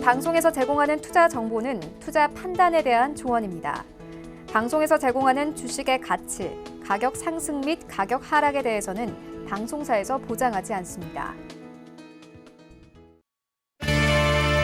방송에서 제공하는 투자 정보는 투자 판단에 대한 조언입니다. 방송에서 제공하는 주식의 가치, 가격 상승 및 가격 하락에 대해서는 방송사에서 보장하지 않습니다.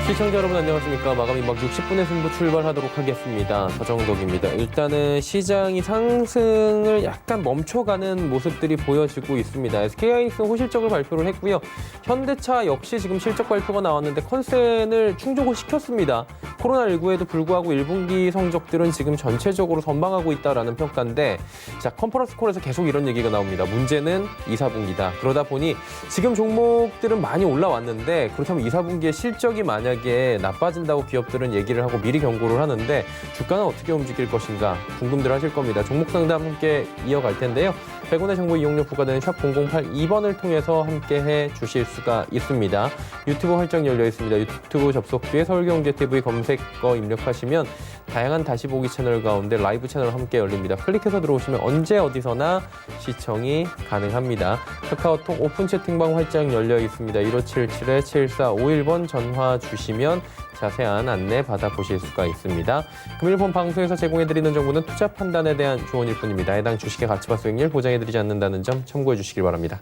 시청자 여러분 안녕하십니까. 마감이 막 60분의 승부 출발하도록 하겠습니다. 서정덕입니다. 일단은 시장이 상승을 약간 멈춰가는 모습들이 보여지고 있습니다. SK하이닉스는 호실적을 발표를 했고요. 현대차 역시 지금 실적 발표가 나왔는데 컨센을 충족을 시켰습니다. 코로나19에도 불구하고 1분기 성적들은 지금 전체적으로 선방하고 있다라는 평가인데, 자, 컨퍼런스 콜에서 계속 이런 얘기가 나옵니다. 문제는 2, 4분기다. 그러다 보니 지금 종목들은 많이 올라왔는데, 그렇다면 2, 4분기에 실적이 만약에 나빠진다고 기업들은 얘기를 하고 미리 경고를 하는데, 주가는 어떻게 움직일 것인가 궁금들 하실 겁니다. 종목 상담 함께 이어갈 텐데요. 100원의 정보 이용료 부과되는 샵 0082번을 통해서 함께 해 주실 수가 있습니다. 유튜브 활짝 열려 있습니다. 유튜브 접속 뒤에 서울경제TV 검색어 입력하시면 다양한 다시 보기 채널 가운데 라이브 채널 함께 열립니다. 클릭해서 들어오시면 언제 어디서나 시청이 가능합니다. 카카오톡 오픈 채팅방 활짝 열려 있습니다. 1577-7451번 전화 주시면 자세한 안내 받아보실 수가 있습니다. 금일 본 방송에서 제공해드리는 정보는 투자 판단에 대한 조언일 뿐입니다. 해당 주식의 가치와 수익률 보장해드리지 않는다는 점 참고해 주시길 바랍니다.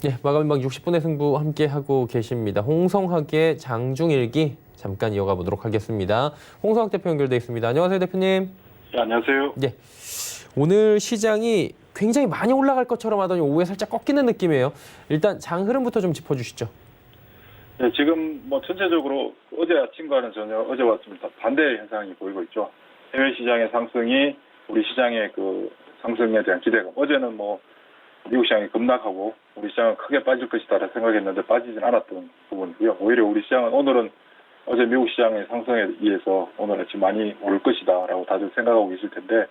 예, 마감인방 60분의 승부 함께하고 계십니다. 홍성학의 장중일기 잠깐 이어가 보도록 하겠습니다. 홍성학 대표 연결돼 있습니다. 안녕하세요, 대표님. 네, 안녕하세요. 예, 오늘 시장이 굉장히 많이 올라갈 것처럼 하더니 오후에 살짝 꺾이는 느낌이에요. 일단 장 흐름부터 좀 짚어주시죠. 네, 지금 뭐 전체적으로 어제 아침과는 전혀 어제와 아침 반대 현상이 보이고 있죠. 해외 시장의 상승이 우리 시장의 그 상승에 대한 기대감. 어제는 뭐 미국 시장이 급락하고 우리 시장은 크게 빠질 것이다라 생각했는데 빠지진 않았던 부분이고요. 오히려 우리 시장은 오늘은 어제 미국 시장의 상승에 의해서 오늘 아침 많이 오를 것이다라고 다들 생각하고 계실 텐데,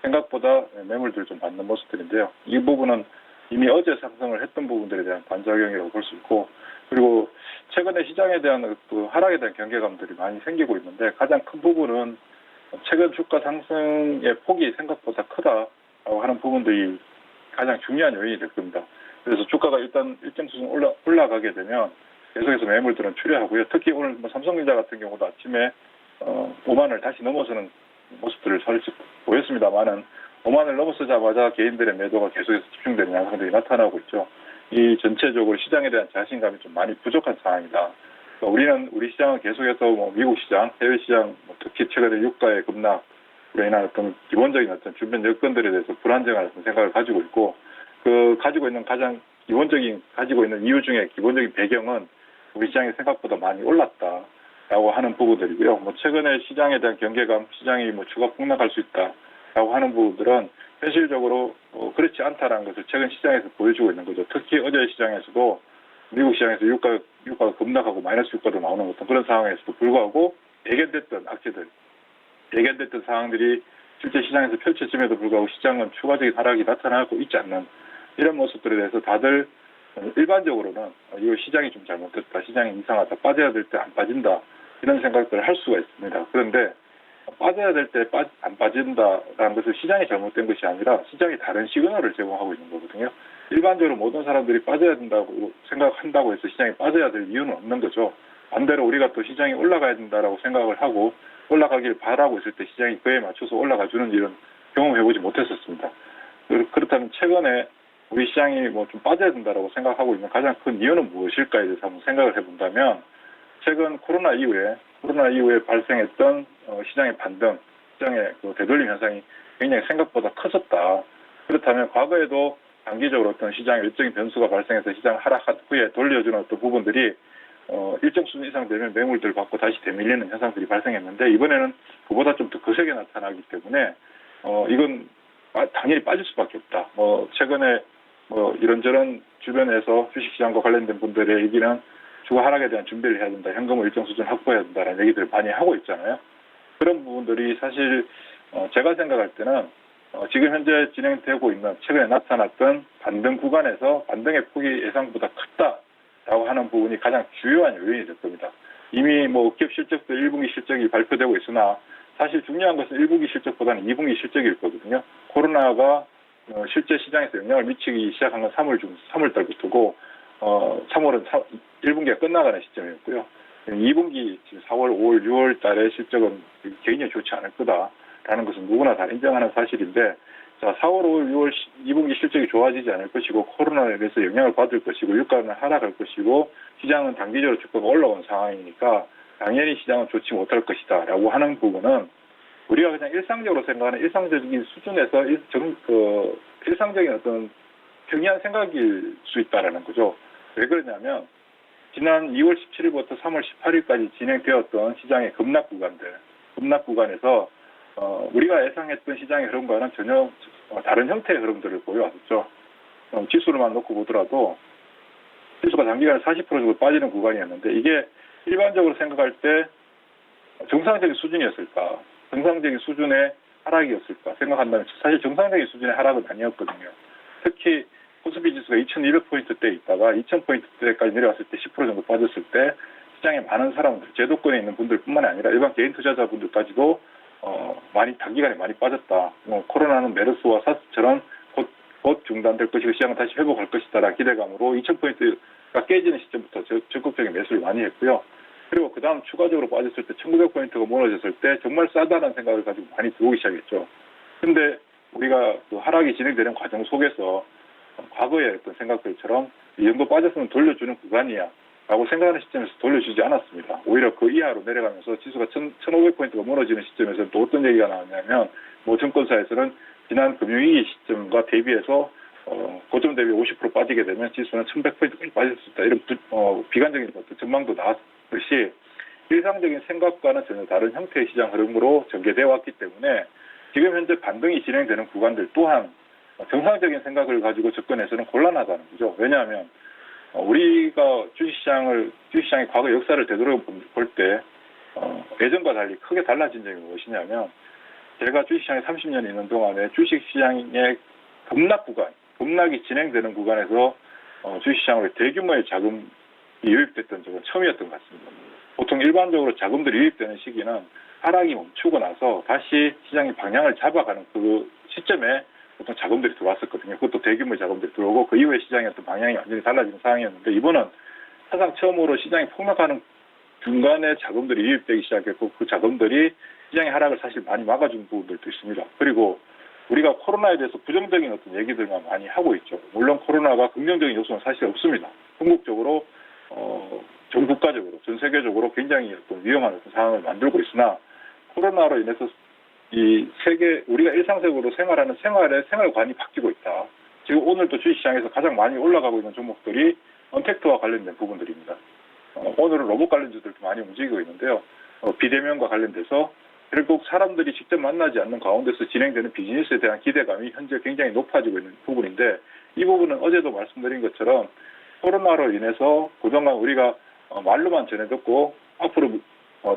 생각보다 매물들 좀 받는 모습들인데요. 이 부분은 이미 어제 상승을 했던 부분들에 대한 반작용이라고 볼 수 있고, 그리고 최근에 시장에 대한 그 하락에 대한 경계감들이 많이 생기고 있는데, 가장 큰 부분은 최근 주가 상승의 폭이 생각보다 크다라고 하는 부분들이 가장 중요한 요인이 될 겁니다. 그래서 주가가 일단 일정 수준 올라가게 되면 계속해서 매물들은 출회하고요. 특히 오늘 뭐 삼성전자 같은 경우도 아침에 5만을 다시 넘어서는 모습들을 살짝 보였습니다만은 5만을 넘어서자마자 개인들의 매도가 계속해서 집중되는 양상들이 나타나고 있죠. 이 전체적으로 시장에 대한 자신감이 좀 많이 부족한 상황이다. 그러니까 우리 시장은 계속해서 뭐 미국 시장, 해외 시장, 특히 최근에 유가의 급락으로 인한 어떤 기본적인 어떤 주변 여건들에 대해서 불안정한 어떤 생각을 가지고 있고, 그 가지고 있는 가장 가지고 있는 이유 중에 기본적인 배경은 우리 시장이 생각보다 많이 올랐다라고 하는 부분들이고요. 뭐 최근에 시장에 대한 경계감, 시장이 뭐 주가 폭락할 수 있다라고 하는 부분들은 현실적으로 그렇지 않다라는 것을 최근 시장에서 보여주고 있는 거죠. 특히 어제 시장에서도 미국 시장에서 유가가 급락하고 마이너스 유가도 나오는 어떤 그런 상황에서도 불구하고 예견됐던 악재들, 예견됐던 상황들이 실제 시장에서 펼쳐짐에도 불구하고 시장은 추가적인 하락이 나타나고 있지 않는 이런 모습들에 대해서 다들 일반적으로는 이 시장이 좀 잘못됐다, 시장이 이상하다, 빠져야 될 때 안 빠진다, 이런 생각들을 할 수가 있습니다. 그런데 빠져야 될 때 안 빠진다라는 것은 시장이 잘못된 것이 아니라 시장이 다른 시그널을 제공하고 있는 거거든요. 일반적으로 모든 사람들이 빠져야 된다고 생각한다고 해서 시장이 빠져야 될 이유는 없는 거죠. 반대로 우리가 또 시장이 올라가야 된다라고 생각을 하고 올라가길 바라고 있을 때 시장이 그에 맞춰서 올라가주는 일은 경험해보지 못했었습니다. 그렇다면 최근에 우리 시장이 뭐 좀 빠져야 된다라고 생각하고 있는 가장 큰 이유는 무엇일까에 대해서 한번 생각을 해본다면, 최근 코로나 이후에 발생했던 시장의 반등, 시장의 그 되돌림 현상이 굉장히 생각보다 커졌다. 그렇다면 과거에도 단기적으로 어떤 시장에 일정인 변수가 발생해서 시장 하락한 후에 돌려주는 어떤 부분들이 일정 수준 이상 되면 매물들 받고 다시 되밀리는 현상들이 발생했는데, 이번에는 그보다 좀 더 거세게 나타나기 때문에 이건 당연히 빠질 수밖에 없다. 최근에 이런저런 주변에서 주식시장과 관련된 분들의 얘기는 주가 하락에 대한 준비를 해야 된다, 현금을 일정 수준 확보해야 된다라는 얘기들을 많이 하고 있잖아요. 그런 부분들이 사실 제가 생각할 때는 지금 현재 진행되고 있는 최근에 나타났던 반등 구간에서 반등의 폭이 예상보다 컸다라고 하는 부분이 가장 주요한 요인이 될 겁니다. 이미 뭐 기업 실적도 1분기 실적이 발표되고 있으나 사실 중요한 것은 1분기 실적보다는 2분기 실적이었거든요. 코로나가 실제 시장에서 영향을 미치기 시작한 건 3월 달부터고 3월은 1분기가 끝나가는 시점이었고요. 2분기 4월, 5월, 6월 달의 실적은 개인이 좋지 않을 거다라는 것은 누구나 다 인정하는 사실인데 자, 4월, 5월, 6월 2분기 실적이 좋아지지 않을 것이고 코로나에 대해서 영향을 받을 것이고 유가는 하락할 것이고 시장은 단기적으로 조금 올라온 상황이니까 당연히 시장은 좋지 못할 것이다 라고 하는 부분은 우리가 그냥 일상적으로 생각하는 일상적인 수준에서 일상적인 어떤 경이한 생각일 수 있다라는 거죠. 왜 그러냐면 지난 2월 17일부터 3월 18일까지 진행되었던 시장의 급락 구간에서 우리가 예상했던 시장의 흐름과는 전혀 다른 형태의 흐름들을 보여왔었죠. 지수로만 놓고 보더라도 지수가 단기간에 40% 정도 빠지는 구간이었는데 이게 일반적으로 생각할 때 정상적인 수준이었을까? 정상적인 수준의 하락이었을까? 생각한다면 사실 정상적인 수준의 하락은 아니었거든요. 특히 코스피 지수가 2200포인트대에 있다가 2000포인트대까지 내려왔을 때 10% 정도 빠졌을 때 시장에 많은 사람들, 제도권에 있는 분들뿐만 아니라 일반 개인 투자자분들까지도 많이 단기간에 많이 빠졌다. 코로나는 메르스와 사스처럼 곧 중단될 것이고 시장은 다시 회복할 것이다라는 기대감으로 2000포인트가 깨지는 시점부터 적극적인 매수를 많이 했고요. 그리고 그 다음 추가적으로 빠졌을 때 1900포인트가 무너졌을 때 정말 싸다는 생각을 가지고 많이 들어오기 시작했죠. 근데 우리가 그 하락이 진행되는 과정 속에서 과거의 어떤 생각들처럼 이 정도 빠졌으면 돌려주는 구간이야 라고 생각하는 시점에서 돌려주지 않았습니다. 오히려 그 이하로 내려가면서 지수가 1500포인트가 무너지는 시점에서 또 어떤 얘기가 나왔냐면 뭐 증권사에서는 지난 금융위기 시점과 대비해서 고점 대비 50% 빠지게 되면 지수는 1100포인트까지 빠질 수 있다. 이런 비관적인 어떤 전망도 나왔듯이 일상적인 생각과는 전혀 다른 형태의 시장 흐름으로 전개되어 왔기 때문에 지금 현재 반등이 진행되는 구간들 또한 정상적인 생각을 가지고 접근해서는 곤란하다는 거죠. 왜냐하면 우리가 주식시장의 과거 역사를 되돌아볼 때 예전과 달리 크게 달라진 점이 무엇이냐면 제가 주식시장에 30년 있는 동안에 주식시장의 급락이 진행되는 구간에서 주식시장으로 대규모의 자금이 유입됐던 적은 처음이었던 것 같습니다. 보통 일반적으로 자금들이 유입되는 시기는 하락이 멈추고 나서 다시 시장이 방향을 잡아가는 그 시점에 보통 자금들이 들어왔었거든요. 그것도 대규모의 자금들이 들어오고 그 이후에 시장의 어떤 방향이 완전히 달라지는 상황이었는데 이번은 사상 처음으로 시장이 폭락하는 중간에 자금들이 유입되기 시작했고 그 자금들이 시장의 하락을 사실 많이 막아준 부분들도 있습니다. 그리고 우리가 코로나에 대해서 부정적인 어떤 얘기들만 많이 하고 있죠. 물론 코로나가 긍정적인 요소는 사실 없습니다. 궁극적으로 전 국가적으로, 전 세계적으로 굉장히 어떤 위험한 어떤 상황을 만들고 있으나 코로나로 인해서 이 세계 우리가 일상적으로 생활하는 생활관이 바뀌고 있다. 지금 오늘도 주식시장에서 가장 많이 올라가고 있는 종목들이 언택트와 관련된 부분들입니다. 오늘은 로봇 관련주들도 많이 움직이고 있는데요. 비대면과 관련돼서 결국 사람들이 직접 만나지 않는 가운데서 진행되는 비즈니스에 대한 기대감이 현재 굉장히 높아지고 있는 부분인데 이 부분은 어제도 말씀드린 것처럼 코로나로 인해서 그동안 우리가 말로만 전해 듣고 앞으로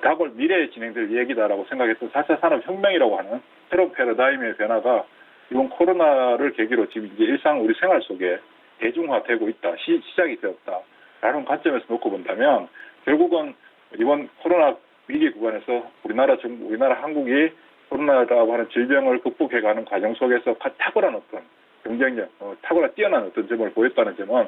다가올 미래에 진행될 얘기다라고 생각했던 4차 산업혁명이라고 하는 새로운 패러다임의 변화가 이번 코로나를 계기로 지금 이제 일상 우리 생활 속에 대중화되고 있다, 시작이 되었다라는 관점에서 놓고 본다면 결국은 이번 코로나 위기 구간에서 우리나라 한국이 코로나라고 하는 질병을 극복해가는 과정 속에서 탁월한 어떤 경쟁력, 뛰어난 어떤 점을 보였다는 점은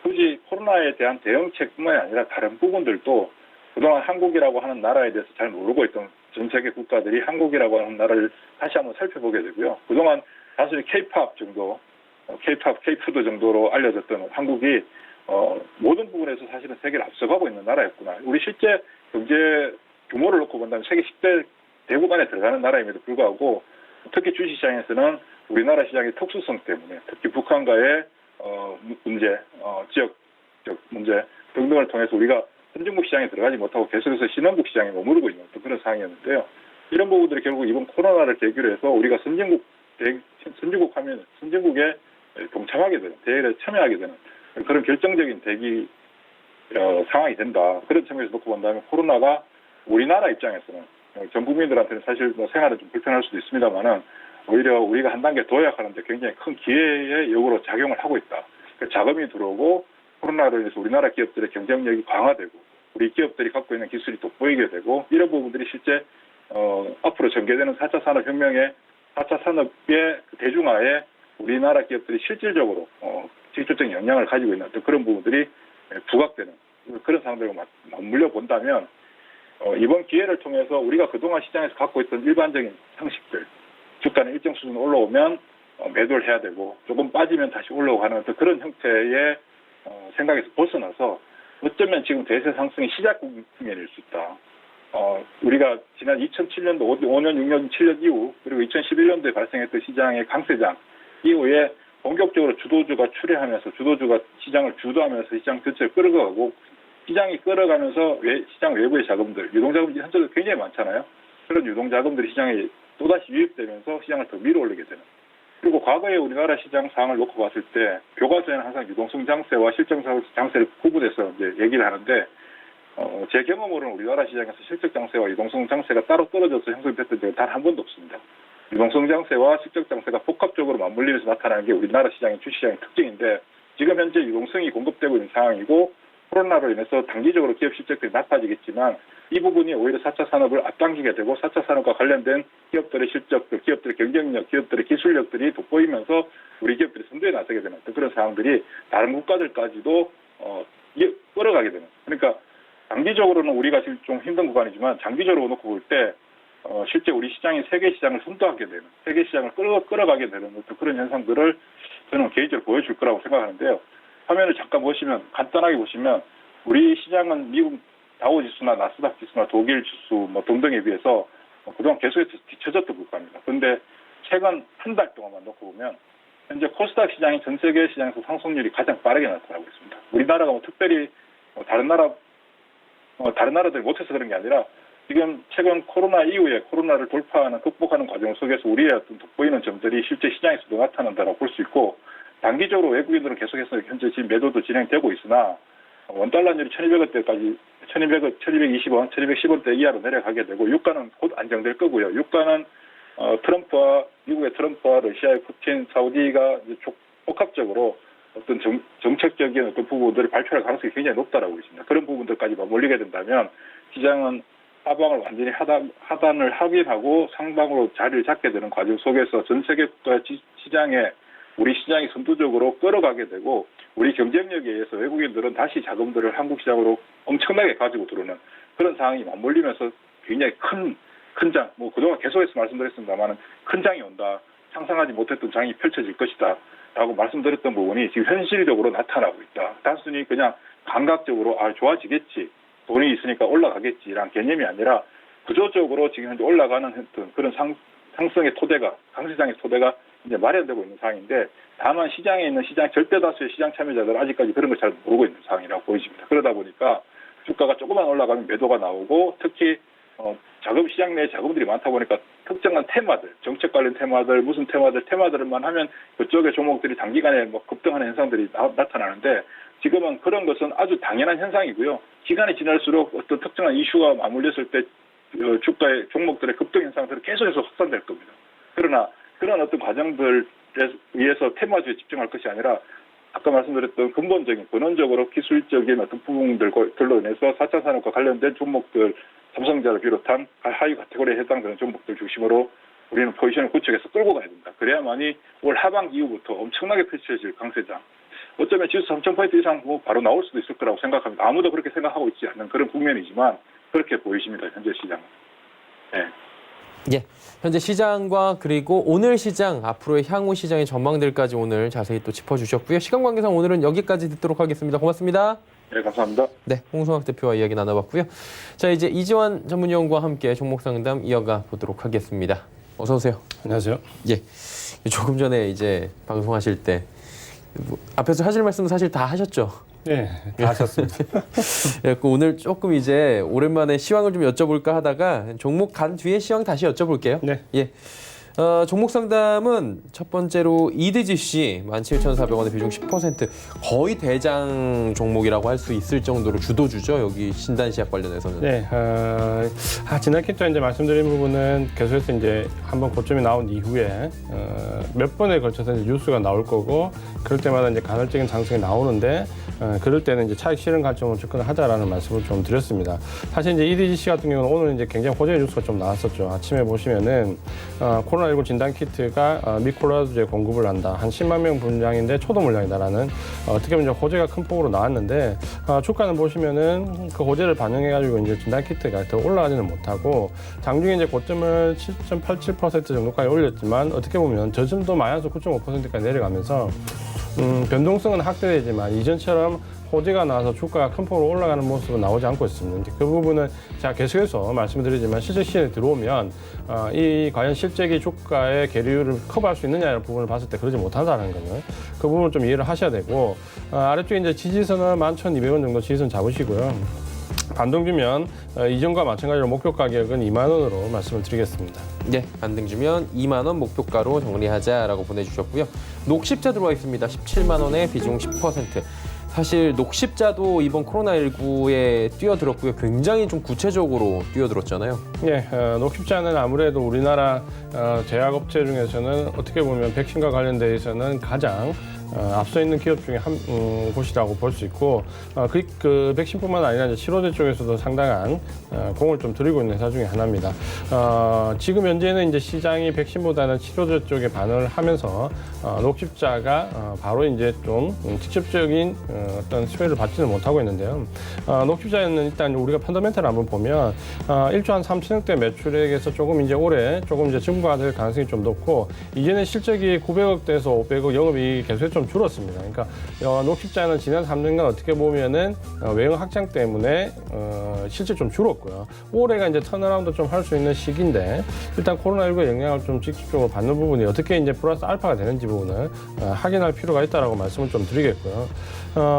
굳이 코로나에 대한 대응책뿐만이 아니라 다른 부분들도 그동안 한국이라고 하는 나라에 대해서 잘 모르고 있던 전 세계 국가들이 한국이라고 하는 나라를 다시 한번 살펴보게 되고요. 그동안 단순히 K-팝 정도, K-푸드 정도로 알려졌던 한국이 모든 부분에서 사실은 세계를 앞서가고 있는 나라였구나. 우리 실제 경제 규모를 놓고 본다면 세계 10대 대국 안에 들어가는 나라임에도 불구하고 특히 주식시장에서는 우리나라 시장의 특수성 때문에 특히 북한과의 문제, 지역적 문제 등등을 통해서 우리가 선진국 시장에 들어가지 못하고 계속해서 신흥국 시장에 머무르고 있는 그런 상황이었는데요. 이런 부분들이 결국 이번 코로나를 계기로 해서 우리가 선진국에 동참하게 되는, 대회에 참여하게 되는 그런 결정적인 상황이 된다. 그런 측면에서 놓고 본다면 코로나가 우리나라 입장에서는 전 국민들한테는 사실 생활은 좀 불편할 수도 있습니다만은 오히려 우리가 한 단계 도약하는데 굉장히 큰 기회의 역으로 작용을 하고 있다. 자금이 들어오고 코로나로 인해서 우리나라 기업들의 경쟁력이 강화되고 우리 기업들이 갖고 있는 기술이 돋보이게 되고 이런 부분들이 실제 앞으로 전개되는 4차 산업혁명의 4차 산업의 대중화에 우리나라 기업들이 실질적으로 직접적인 영향을 가지고 있는 어떤 그런 부분들이 부각되는 그런 상황들과 맞물려 본다면 이번 기회를 통해서 우리가 그동안 시장에서 갖고 있던 일반적인 상식들, 주가는 일정 수준 올라오면 매도를 해야 되고 조금 빠지면 다시 올라가는 어떤 그런 형태의 생각에서 벗어나서 어쩌면 지금 대세 상승의 시작 국면일 수 있다. 우리가 지난 2007년도 5년, 6년, 7년 이후 그리고 2011년도에 발생했던 시장의 강세장 이후에 본격적으로 주도주가 출현하면서 주도주가 시장을 주도하면서 시장 전체를 끌어가고 시장이 끌어가면서 시장 외부의 자금들, 유동자금들이 현재도 굉장히 많잖아요. 그런 유동자금들이 시장에 또다시 유입되면서 시장을 더 밀어 올리게 되는. 그리고 과거에 우리나라 시장 상황을 놓고 봤을 때 교과서에는 항상 유동성 장세와 실적 장세를 구분해서 이제 얘기를 하는데 제 경험으로는 우리나라 시장에서 실적 장세와 유동성 장세가 따로 떨어져서 형성됐던 적은 단 한 번도 없습니다. 유동성 장세와 실적 장세가 복합적으로 맞물리면서 나타나는 게 우리나라 시장의 주시장의 특징인데 지금 현재 유동성이 공급되고 있는 상황이고 코로나로 인해서 단기적으로 기업 실적들이 나빠지겠지만 이 부분이 오히려 4차 산업을 앞당기게 되고 4차 산업과 관련된 기업들의 실적들, 기업들의 경쟁력, 기업들의 기술력들이 돋보이면서 우리 기업들이 선두에 나서게 되는 그런 상황들이 다른 국가들까지도 끌어가게 되는. 그러니까 장기적으로는 우리가 지금 좀 힘든 구간이지만 장기적으로 놓고 볼 때 실제 우리 시장이 세계 시장을 선도하게 되는, 세계 시장을 끌어가게 되는 어떤 그런 현상들을 저는 개인적으로 보여줄 거라고 생각하는데요. 화면을 잠깐 보시면 간단하게 보시면 우리 시장은 미국 다우지수나 나스닥 지수나 독일 지수 뭐 등등에 비해서 그동안 계속해서 뒤처졌던 국가입니다. 그런데 최근 한 달 동안만 놓고 보면 현재 코스닥 시장이 전 세계 시장에서 상승률이 가장 빠르게 나타나고 있습니다. 우리나라가 뭐 특별히 다른 나라들이 못해서 그런 게 아니라 지금 최근 코로나 이후에 코로나를 돌파하는 극복하는 과정 속에서 우리의 어떤 돋보이는 점들이 실제 시장에서도 나타난다고 볼 수 있고 단기적으로 외국인들은 계속해서 현재 지금 매도도 진행되고 있으나 원달러율이 1,200원대까지 1,220원, 1,210원대 이하로 내려가게 되고 유가는 곧 안정될 거고요. 유가는 미국의 트럼프와 러시아의 푸틴, 사우디가 이제 복합적으로 어떤 정책적인 어떤 부분들을 발표할 가능성이 굉장히 높다라고 있습니다. 그런 부분들까지 맞물리게 된다면 시장은 하방을 완전히 하단을 확인하고 상방으로 자리를 잡게 되는 과정 속에서 전 세계 국가 시장에 우리 시장이 선두적으로 끌어가게 되고 우리 경쟁력에 의해서 외국인들은 다시 자금들을 한국 시장으로 엄청나게 가지고 들어오는 그런 상황이 맞물리면서 굉장히 큰 장, 뭐 그동안 계속해서 말씀드렸습니다만 큰 장이 온다. 상상하지 못했던 장이 펼쳐질 것이다. 라고 말씀드렸던 부분이 지금 현실적으로 나타나고 있다. 단순히 그냥 감각적으로 좋아지겠지. 돈이 있으니까 올라가겠지라는 개념이 아니라 구조적으로 지금 현재 올라가는 그런 상승의 토대가, 강시장의 토대가 이제 마련되고 있는 상황인데 다만 시장에 있는 절대 다수의 시장 참여자들은 아직까지 그런 걸 잘 모르고 있는 상황이라고 보여집니다. 그러다 보니까 주가가 조금만 올라가면 매도가 나오고 특히 시장 내에 자금들이 많다 보니까 특정한 테마들, 정책 관련 테마들, 무슨 테마들만 하면 그쪽의 종목들이 단기간에 뭐 급등하는 현상들이 나타나는데 지금은 그런 것은 아주 당연한 현상이고요. 시간이 지날수록 어떤 특정한 이슈가 맞물렸을 때 주가의 종목들의 급등 현상들은 계속해서 확산될 겁니다. 그러나 그런 어떤 과정들에 의해서 테마주에 집중할 것이 아니라 아까 말씀드렸던 근본적인 근원적으로 기술적인 어떤 부분들로 인해서 4차 산업과 관련된 종목들 삼성전자를 비롯한 하위 카테고리에 해당되는 종목들 중심으로 우리는 포지션을 구축해서 끌고 가야 된다. 그래야만이 올 하반기 이후부터 엄청나게 펼쳐질 강세장. 어쩌면 지수 3,000포인트 이상 바로 나올 수도 있을 거라고 생각합니다. 아무도 그렇게 생각하고 있지 않는 그런 국면이지만 그렇게 보이십니다. 현재 시장은. 네. 예, 현재 시장과 그리고 오늘 시장, 앞으로의 향후 시장의 전망들까지 오늘 자세히 또 짚어주셨고요. 시간 관계상 오늘은 여기까지 듣도록 하겠습니다. 고맙습니다. 네, 감사합니다. 네, 홍성학 대표와 이야기 나눠봤고요. 자, 이제 이지환 전문위원과 함께 종목 상담 이어가 보도록 하겠습니다. 어서 오세요. 안녕하세요. 예, 조금 전에 이제 방송하실 때 앞에서 하실 말씀 사실 다 하셨죠? 네, 다 하셨습니다. 예, 오늘 조금 이제 오랜만에 시황을 좀 여쭤볼까 하다가 종목 간 뒤에 시황 다시 여쭤볼게요. 네. 예. 종목 상담은 첫 번째로 이드지씨 17,400원에 비중 10%, 거의 대장 종목이라고 할 수 있을 정도로 주도주죠. 여기 신단시약 관련해서는. 네, 지난주에 이제 말씀드린 부분은 계속해서 이제 한번 고점이 나온 이후에 몇 번에 걸쳐서 이제 뉴스가 나올 거고, 그럴 때마다 이제 간헐적인 상승이 나오는데, 그럴 때는 이제 차익 실현 관점으로 접근을 하자라는 말씀을 좀 드렸습니다. 사실 이제 EDGC 같은 경우는 오늘 이제 굉장히 호재 뉴스가 좀 나왔었죠. 아침에 보시면은 코로나19 진단 키트가 미콜라주에 공급을 한다. 한 10만 명 분량인데 초도 물량이다라는 어떻게 보면 이제 호재가 큰 폭으로 나왔는데, 주가는 보시면은 그 호재를 반영해가지고 이제 진단 키트가 더 올라가지는 못하고 장중에 이제 고점을 7.87% 정도까지 올렸지만, 어떻게 보면 저점도 마이너스 9.5%까지 내려가면서 변동성은 확대되지만 이전처럼 호재가 나와서 주가가 큰 폭으로 올라가는 모습은 나오지 않고 있습니다. 그 부분은 제가 계속해서 말씀드리지만 실적 시즌에 들어오면 이 과연 실적이 주가의 계류를 커버할 수 있느냐는 부분을 봤을 때 그러지 못한다는 거는 그 부분을 좀 이해를 하셔야 되고, 아래쪽에 이제 지지선은 11,200원 정도 지지선 잡으시고요. 반등 주면 이전과 마찬가지로 목표 가격은 2만 원으로 말씀을 드리겠습니다. 네, 반등 주면 2만 원 목표가로 정리하자라고 보내주셨고요. 녹십자 들어와 있습니다. 17만 원에 비중 10%. 사실 녹십자도 이번 코로나19에 뛰어들었고요. 굉장히 좀 구체적으로 뛰어들었잖아요. 네, 녹십자는 아무래도 우리나라 제약업체 중에서는 어떻게 보면 백신과 관련돼서는 가장 앞서 있는 기업 중에 한 곳이라고 볼 수 있고, 그 백신뿐만 아니라 이제 치료제 쪽에서도 상당한 공을 좀 들이고 있는 회사 중에 하나입니다. 지금 현재는 이제 시장이 백신보다는 치료제 쪽에 반응을 하면서 녹십자가 바로 이제 좀 직접적인 어떤 수혜를 받지는 못하고 있는데요. 녹십자는 일단 우리가 펀더멘탈을 한번 보면 1조 한 3천억대 매출액에서 조금 이제 올해 조금 이제 증가될 가능성이 좀 높고, 이전에 실적이 900억대에서 500억 영업이 계속 좀 줄었습니다. 그러니까 녹십자는 지난 3년간 어떻게 보면은 외형 확장 때문에 실제 좀 줄었고요. 올해가 이제 턴어라운드 좀 할 수 있는 시기인데, 일단 코로나19의 영향을 좀 직접적으로 받는 부분이 어떻게 이제 플러스 알파가 되는지 부분을 확인할 필요가 있다라고 말씀을 좀 드리겠고요.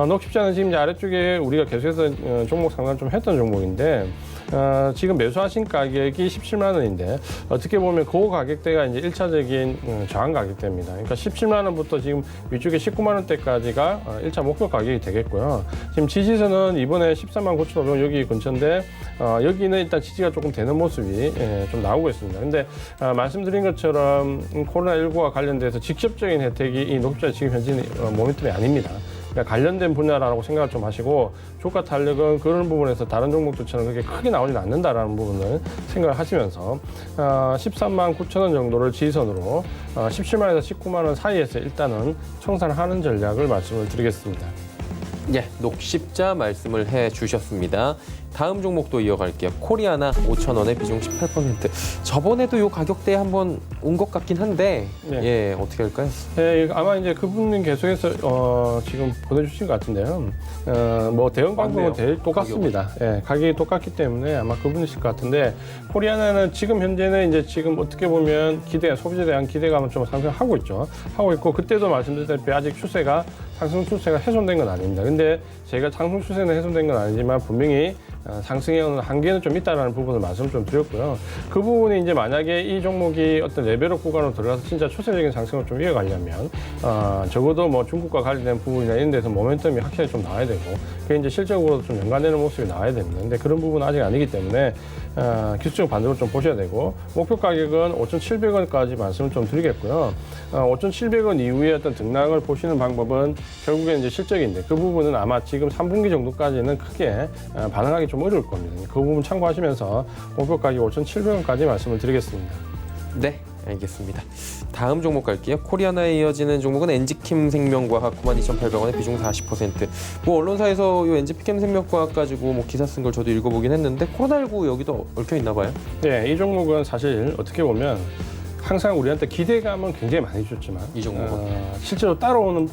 녹십자는 지금 이제 아래쪽에 우리가 계속해서 종목 상담을 좀 했던 종목인데, 지금 매수하신 가격이 17만 원인데 어떻게 보면 그 가격대가 이제 1차적인 저항 가격대입니다. 그러니까 17만 원부터 지금 위쪽에 19만 원대까지가 1차 목표 가격이 되겠고요. 지금 지지선은 이번에 13만 9,500원 여기 근처인데, 여기는 일단 지지가 조금 되는 모습이 좀 나오고 있습니다. 근데 말씀드린 것처럼 코로나19와 관련돼서 직접적인 혜택이 이 녹십자 지금 현재 모멘텀이 아닙니다. 관련된 분야라고 생각을 좀 하시고, 주가 탄력은 그런 부분에서 다른 종목들처럼 그렇게 크게 나오지는 않는다라는 부분을 생각을 하시면서 13만 9천 원 정도를 지지선으로 17만에서 19만 원 사이에서 일단은 청산하는 전략을 말씀을 드리겠습니다. 예, 녹십자 말씀을 해주셨습니다. 다음 종목도 이어갈게요. 코리아나 5,000원에 비중 18%. 저번에도 이 가격대에 한번 온 것 같긴 한데, 네. 예, 어떻게 할까요? 네, 아마 이제 그분은 계속해서 지금 보내주신 것 같은데요. 뭐 대응 방법은 제일 똑같습니다. 예, 가격이 똑같기 때문에 아마 그분이실 것 같은데, 코리아나는 지금 현재는 이제 지금 어떻게 보면 소비자에 대한 기대감을 좀 상승하고 있죠. 하고 있고, 그때도 말씀드렸다시피 아직 상승 추세가 훼손된 건 아닙니다. 근데 제가 상승 추세는 훼손된 건 아니지만 분명히 상승에 오는 한계는 좀 있다라는 부분을 말씀을 좀 드렸고요. 그 부분이 이제 만약에 이 종목이 어떤 레벨업 구간으로 들어가서 진짜 추세적인 상승을 좀 이어가려면 적어도 뭐 중국과 관련된 부분이나 이런 데서 모멘텀이 확실히 좀 나와야 되고, 그게 이제 실적으로도 좀 연관되는 모습이 나와야 됩니다. 근데 그런 부분은 아직 아니기 때문에 기술적 반등을 좀 보셔야 되고, 목표 가격은 5,700원까지 말씀을 좀 드리겠고요. 5,700원 이후에 어떤 등락을 보시는 방법은 결국엔 이제 실적인데, 그 부분은 아마 지금 3분기 정도까지는 크게 반응하기 좀 어려울 겁니다. 그 부분 참고하시면서 목표 가격 5,700원까지 말씀을 드리겠습니다. 네, 알겠습니다. 다음 종목 갈게요. 코리아나에 이어지는 종목은 엔지킴 생명과학 92,800원에 비중 40%. 뭐 언론사에서 이 엔지킴 생명과학 가지고 뭐 기사 쓴 걸 저도 읽어보긴 했는데, 코로나19 여기도 얽혀 있나 봐요? 네, 이 종목은 사실 어떻게 보면 항상 우리한테 기대감은 굉장히 많이 줬지만, 이 종목은 실제로 따라오는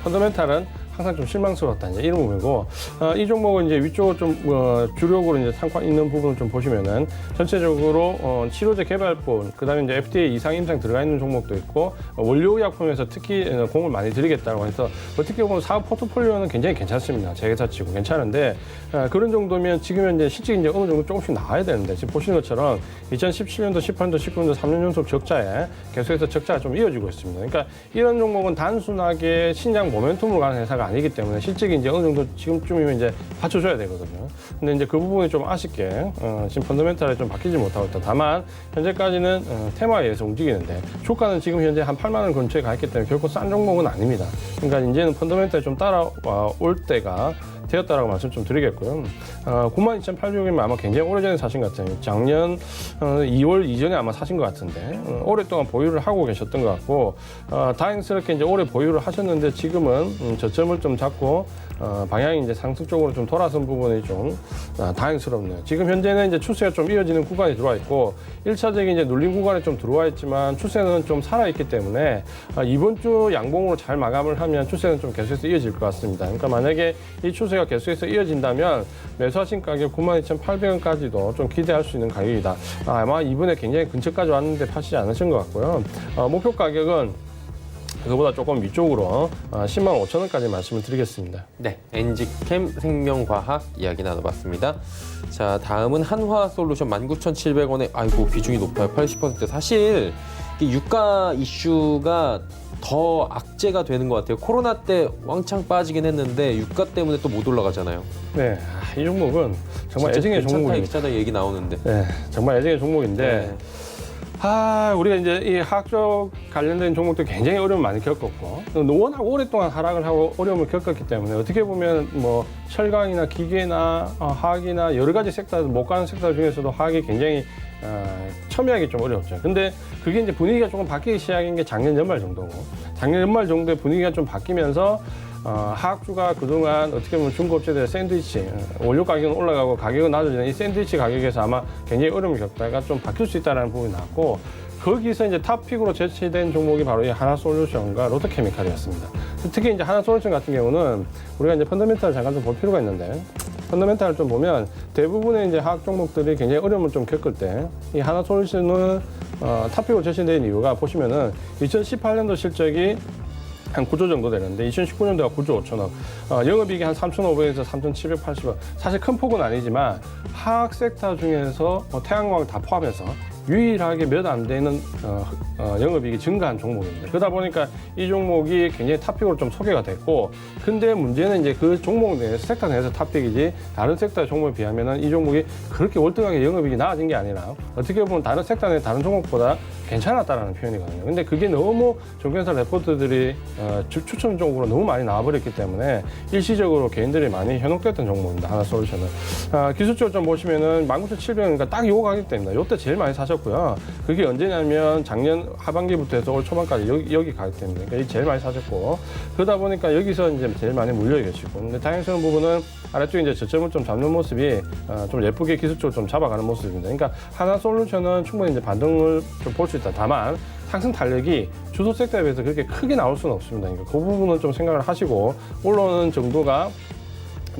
펀더멘탈은 항상 좀 실망스러웠다 이제 이런 부분이고 이 종목은 이제 위쪽으로 좀 주력으로 이제 상관 있는 부분을 좀 보시면은 전체적으로 치료제 개발본 그다음에 이제 FDA 이상 임상 들어가 있는 종목도 있고 원료의약품에서 특히 공을 많이 들이겠다고 해서 어떻게 보면 사업 포트폴리오는 굉장히 괜찮습니다. 제 회사 치고 괜찮은데 그런 정도면 지금 현재 실적이 이제 어느 정도 조금씩 나와야 되는데 지금 보시는 것처럼 2017년도, 18년도, 19년도 3년 연속 적자에 계속해서 적자가 좀 이어지고 있습니다. 그러니까 이런 종목은 단순하게 신장 모멘텀으로 가는 회사가 아니기 때문에 실적이 이제 어느 정도 지금쯤이면 이제 받쳐줘야 되거든요. 근데 이제 그 부분이 좀 아쉽게 지금 펀더멘탈이 좀 바뀌지 못하고 있다. 다만 현재까지는 테마에 의해서 움직이는데 주가는 지금 현재 한 8만 원 근처에 가 있기 때문에 결코 싼 종목은 아닙니다. 그러니까 이제는 펀더멘탈이 좀 따라올 때가 되었다라고 말씀 좀 드리겠고요. 92,800원이면 아마 굉장히 오래전에 사신 것 같아요. 작년 2월 이전에 아마 사신 것 같은데 오랫동안 보유를 하고 계셨던 것 같고 다행스럽게 이제 오래 보유를 하셨는데 지금은 저점을 좀 잡고 방향이 이제 상승 쪽으로 좀 돌아선 부분이 좀 다행스럽네요. 지금 현재는 이제 추세가 좀 이어지는 구간이 들어와 있고 1차적인 이제 눌림 구간에 좀 들어와 있지만 추세는 좀 살아 있기 때문에 이번 주 양봉으로 잘 마감을 하면 추세는 좀 계속해서 이어질 것 같습니다. 그러니까 만약에 이 추세가 계속해서 이어진다면 매수하신 가격 92,800원까지도 좀 기대할 수 있는 가격이다. 아마 이번에 굉장히 근처까지 왔는데 파시지 않으신 것 같고요. 목표 가격은 그거보다 조금 위쪽으로 10만 5천 원까지 말씀을 드리겠습니다. 네, 엔지캠 생명과학 이야기 나눠봤습니다. 자, 다음은 한화솔루션 19,700원에 아이고 비중이 높아요. 80%. 사실 이 유가 이슈가 더 악재가 되는 것 같아요. 코로나 때 왕창 빠지긴 했는데 유가 때문에 또 못 올라가잖아요. 네, 이 종목은 정말 애증의 종목입니다. 괜찮다 얘기 나오는데. 네, 정말 애증의 종목인데 네. 우리가 이제 이 화학적 관련된 종목도 굉장히 어려움을 많이 겪었고 워낙 오랫동안 하락을 하고 어려움을 겪었기 때문에 어떻게 보면 뭐 철강이나 기계나 화학이나 여러 가지 섹터 못 가는 섹터 중에서도 화학이 굉장히 첨예하기 좀 어려웠죠. 근데 그게 이제 분위기가 조금 바뀌기 시작인 게 작년 연말 정도고 작년 연말 정도에 분위기가 좀 바뀌면서 화학주가 그동안 어떻게 보면 중고업체들의 샌드위치 원료 가격은 올라가고 가격은 낮아지는 이 샌드위치 가격에서 아마 굉장히 어려움을 겪다가 좀 바뀔 수 있다는 부분이 나왔고 거기서 이제 탑픽으로 제치된 종목이 바로 이 하나솔루션과 롯데케미칼이었습니다. 특히 이제 하나솔루션 같은 경우는 우리가 이제 펀더멘탈을 잠깐 좀 볼 필요가 있는데 펀더멘탈을 좀 보면 대부분의 이제 화학 종목들이 굉장히 어려움을 좀 겪을 때 이 하나솔루션은 탑픽으로 제시된 이유가 보시면은 2018년도 실적이 한 9조 정도 되는데 2019년도가 9조 5천억 영업이익이 한 3,500에서 3,780원 사실 큰 폭은 아니지만 화학 섹터 중에서 태양광을 다 포함해서 유일하게 몇 안 되는 영업이익이 증가한 종목입니다. 그러다 보니까 이 종목이 굉장히 탑픽으로 좀 소개가 됐고 근데 문제는 이제 그 종목 내에서 섹터 내에서 탑픽이지 다른 섹터의 종목에 비하면은 이 종목이 그렇게 월등하게 영업이익이 나아진 게 아니라 어떻게 보면 다른 섹터 내 다른 종목보다 괜찮았다라는 표현이거든요. 근데 그게 너무 증권사 레포트들이 추천 쪽으로 너무 많이 나와버렸기 때문에 일시적으로 개인들이 많이 현혹됐던 종목입니다. 하나솔루션은. 기술적으로 좀 보시면은 19,700원이니까 딱 요 가격대입니다. 요때 제일 많이 사셨고요. 그게 언제냐면 작년 하반기부터 해서 올 초반까지 여기 가격대입니다. 그러니까 제일 많이 사셨고 그러다 보니까 여기서 이제 제일 많이 물려 계시고 근데 다행스러운 부분은 아래쪽에 이제 저점을 좀 잡는 모습이 좀 예쁘게 기술적으로 좀 잡아가는 모습입니다. 그러니까 하나솔루션은 충분히 이제 반등을 좀 볼 수 있다. 다만 상승 탄력이 주소 섹터에 비해서 그렇게 크게 나올 수는 없습니다. 그러니까 그 부분은 좀 생각을 하시고 올라오는 정도가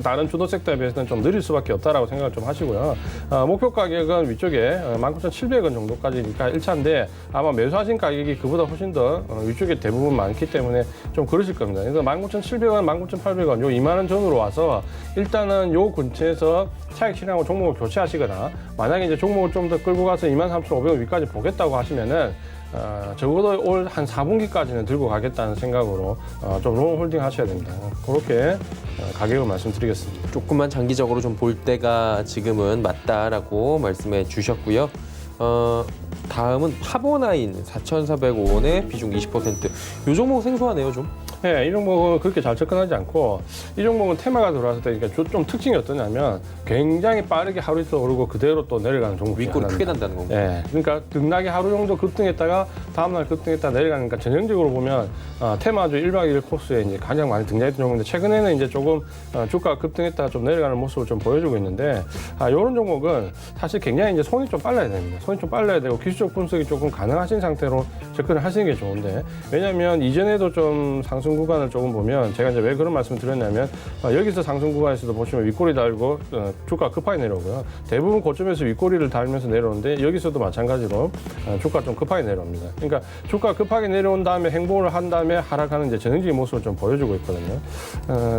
다른 주도 섹터에 비해서는 좀 느릴 수밖에 없다라고 생각을 좀 하시고요. 목표 가격은 위쪽에 19,700원 정도까지니까 1차인데 아마 매수하신 가격이 그보다 훨씬 더 위쪽에 대부분 많기 때문에 좀 그러실 겁니다. 그래서 19,700원, 19,800원 요 2만 원 전으로 와서 일단은 요 근처에서 차익 실행하고 종목을 교체하시거나 만약에 이제 종목을 좀 더 끌고 가서 23,500원 위까지 보겠다고 하시면은 적어도 올 한 4분기까지는 들고 가겠다는 생각으로 좀 롱 홀딩 하셔야 됩니다. 그렇게 가격을 말씀드리겠습니다. 조금만 장기적으로 좀 볼 때가 지금은 맞다라고 말씀해 주셨고요. 다음은 파보나인 4,405원에 비중 20%. 이 종목 생소하네요, 좀. 네, 이 종목은 그렇게 잘 접근하지 않고 이 종목은 테마가 들어왔을 때 그러니까 좀 특징이 어떠냐면 굉장히 빠르게 하루 이틀 오르고 그대로 또 내려가는 종목. 윗골이 크게 난다는 건가요? 네, 그러니까 등락이 하루 정도 급등했다가 다음날 급등했다 내려가니까 전형적으로 보면 테마주 1박 2일 코스에 이제 가장 많이 등장했던 종목인데 최근에는 이제 조금 주가가 급등했다가 좀 내려가는 모습을 좀 보여주고 있는데 이런 종목은 사실 굉장히 이제 손이 좀 빨라야 됩니다. 손이 좀 빨라야 되고 기술적 분석이 조금 가능하신 상태로 접근을 하시는 게 좋은데 왜냐하면 이전에도 좀 상승 상승 구간을 조금 보면 제가 이제 왜 그런 말씀을 드렸냐면 여기서 상승 구간에서도 보시면 윗꼬리 달고 주가 급하게 내려오고요. 대부분 고점에서 윗꼬리를 달면서 내려오는데 여기서도 마찬가지로 주가 좀 급하게 내려옵니다. 그러니까 주가 급하게 내려온 다음에 행보를 한 다음에 하락하는 이제 전형적인 모습을 좀 보여주고 있거든요.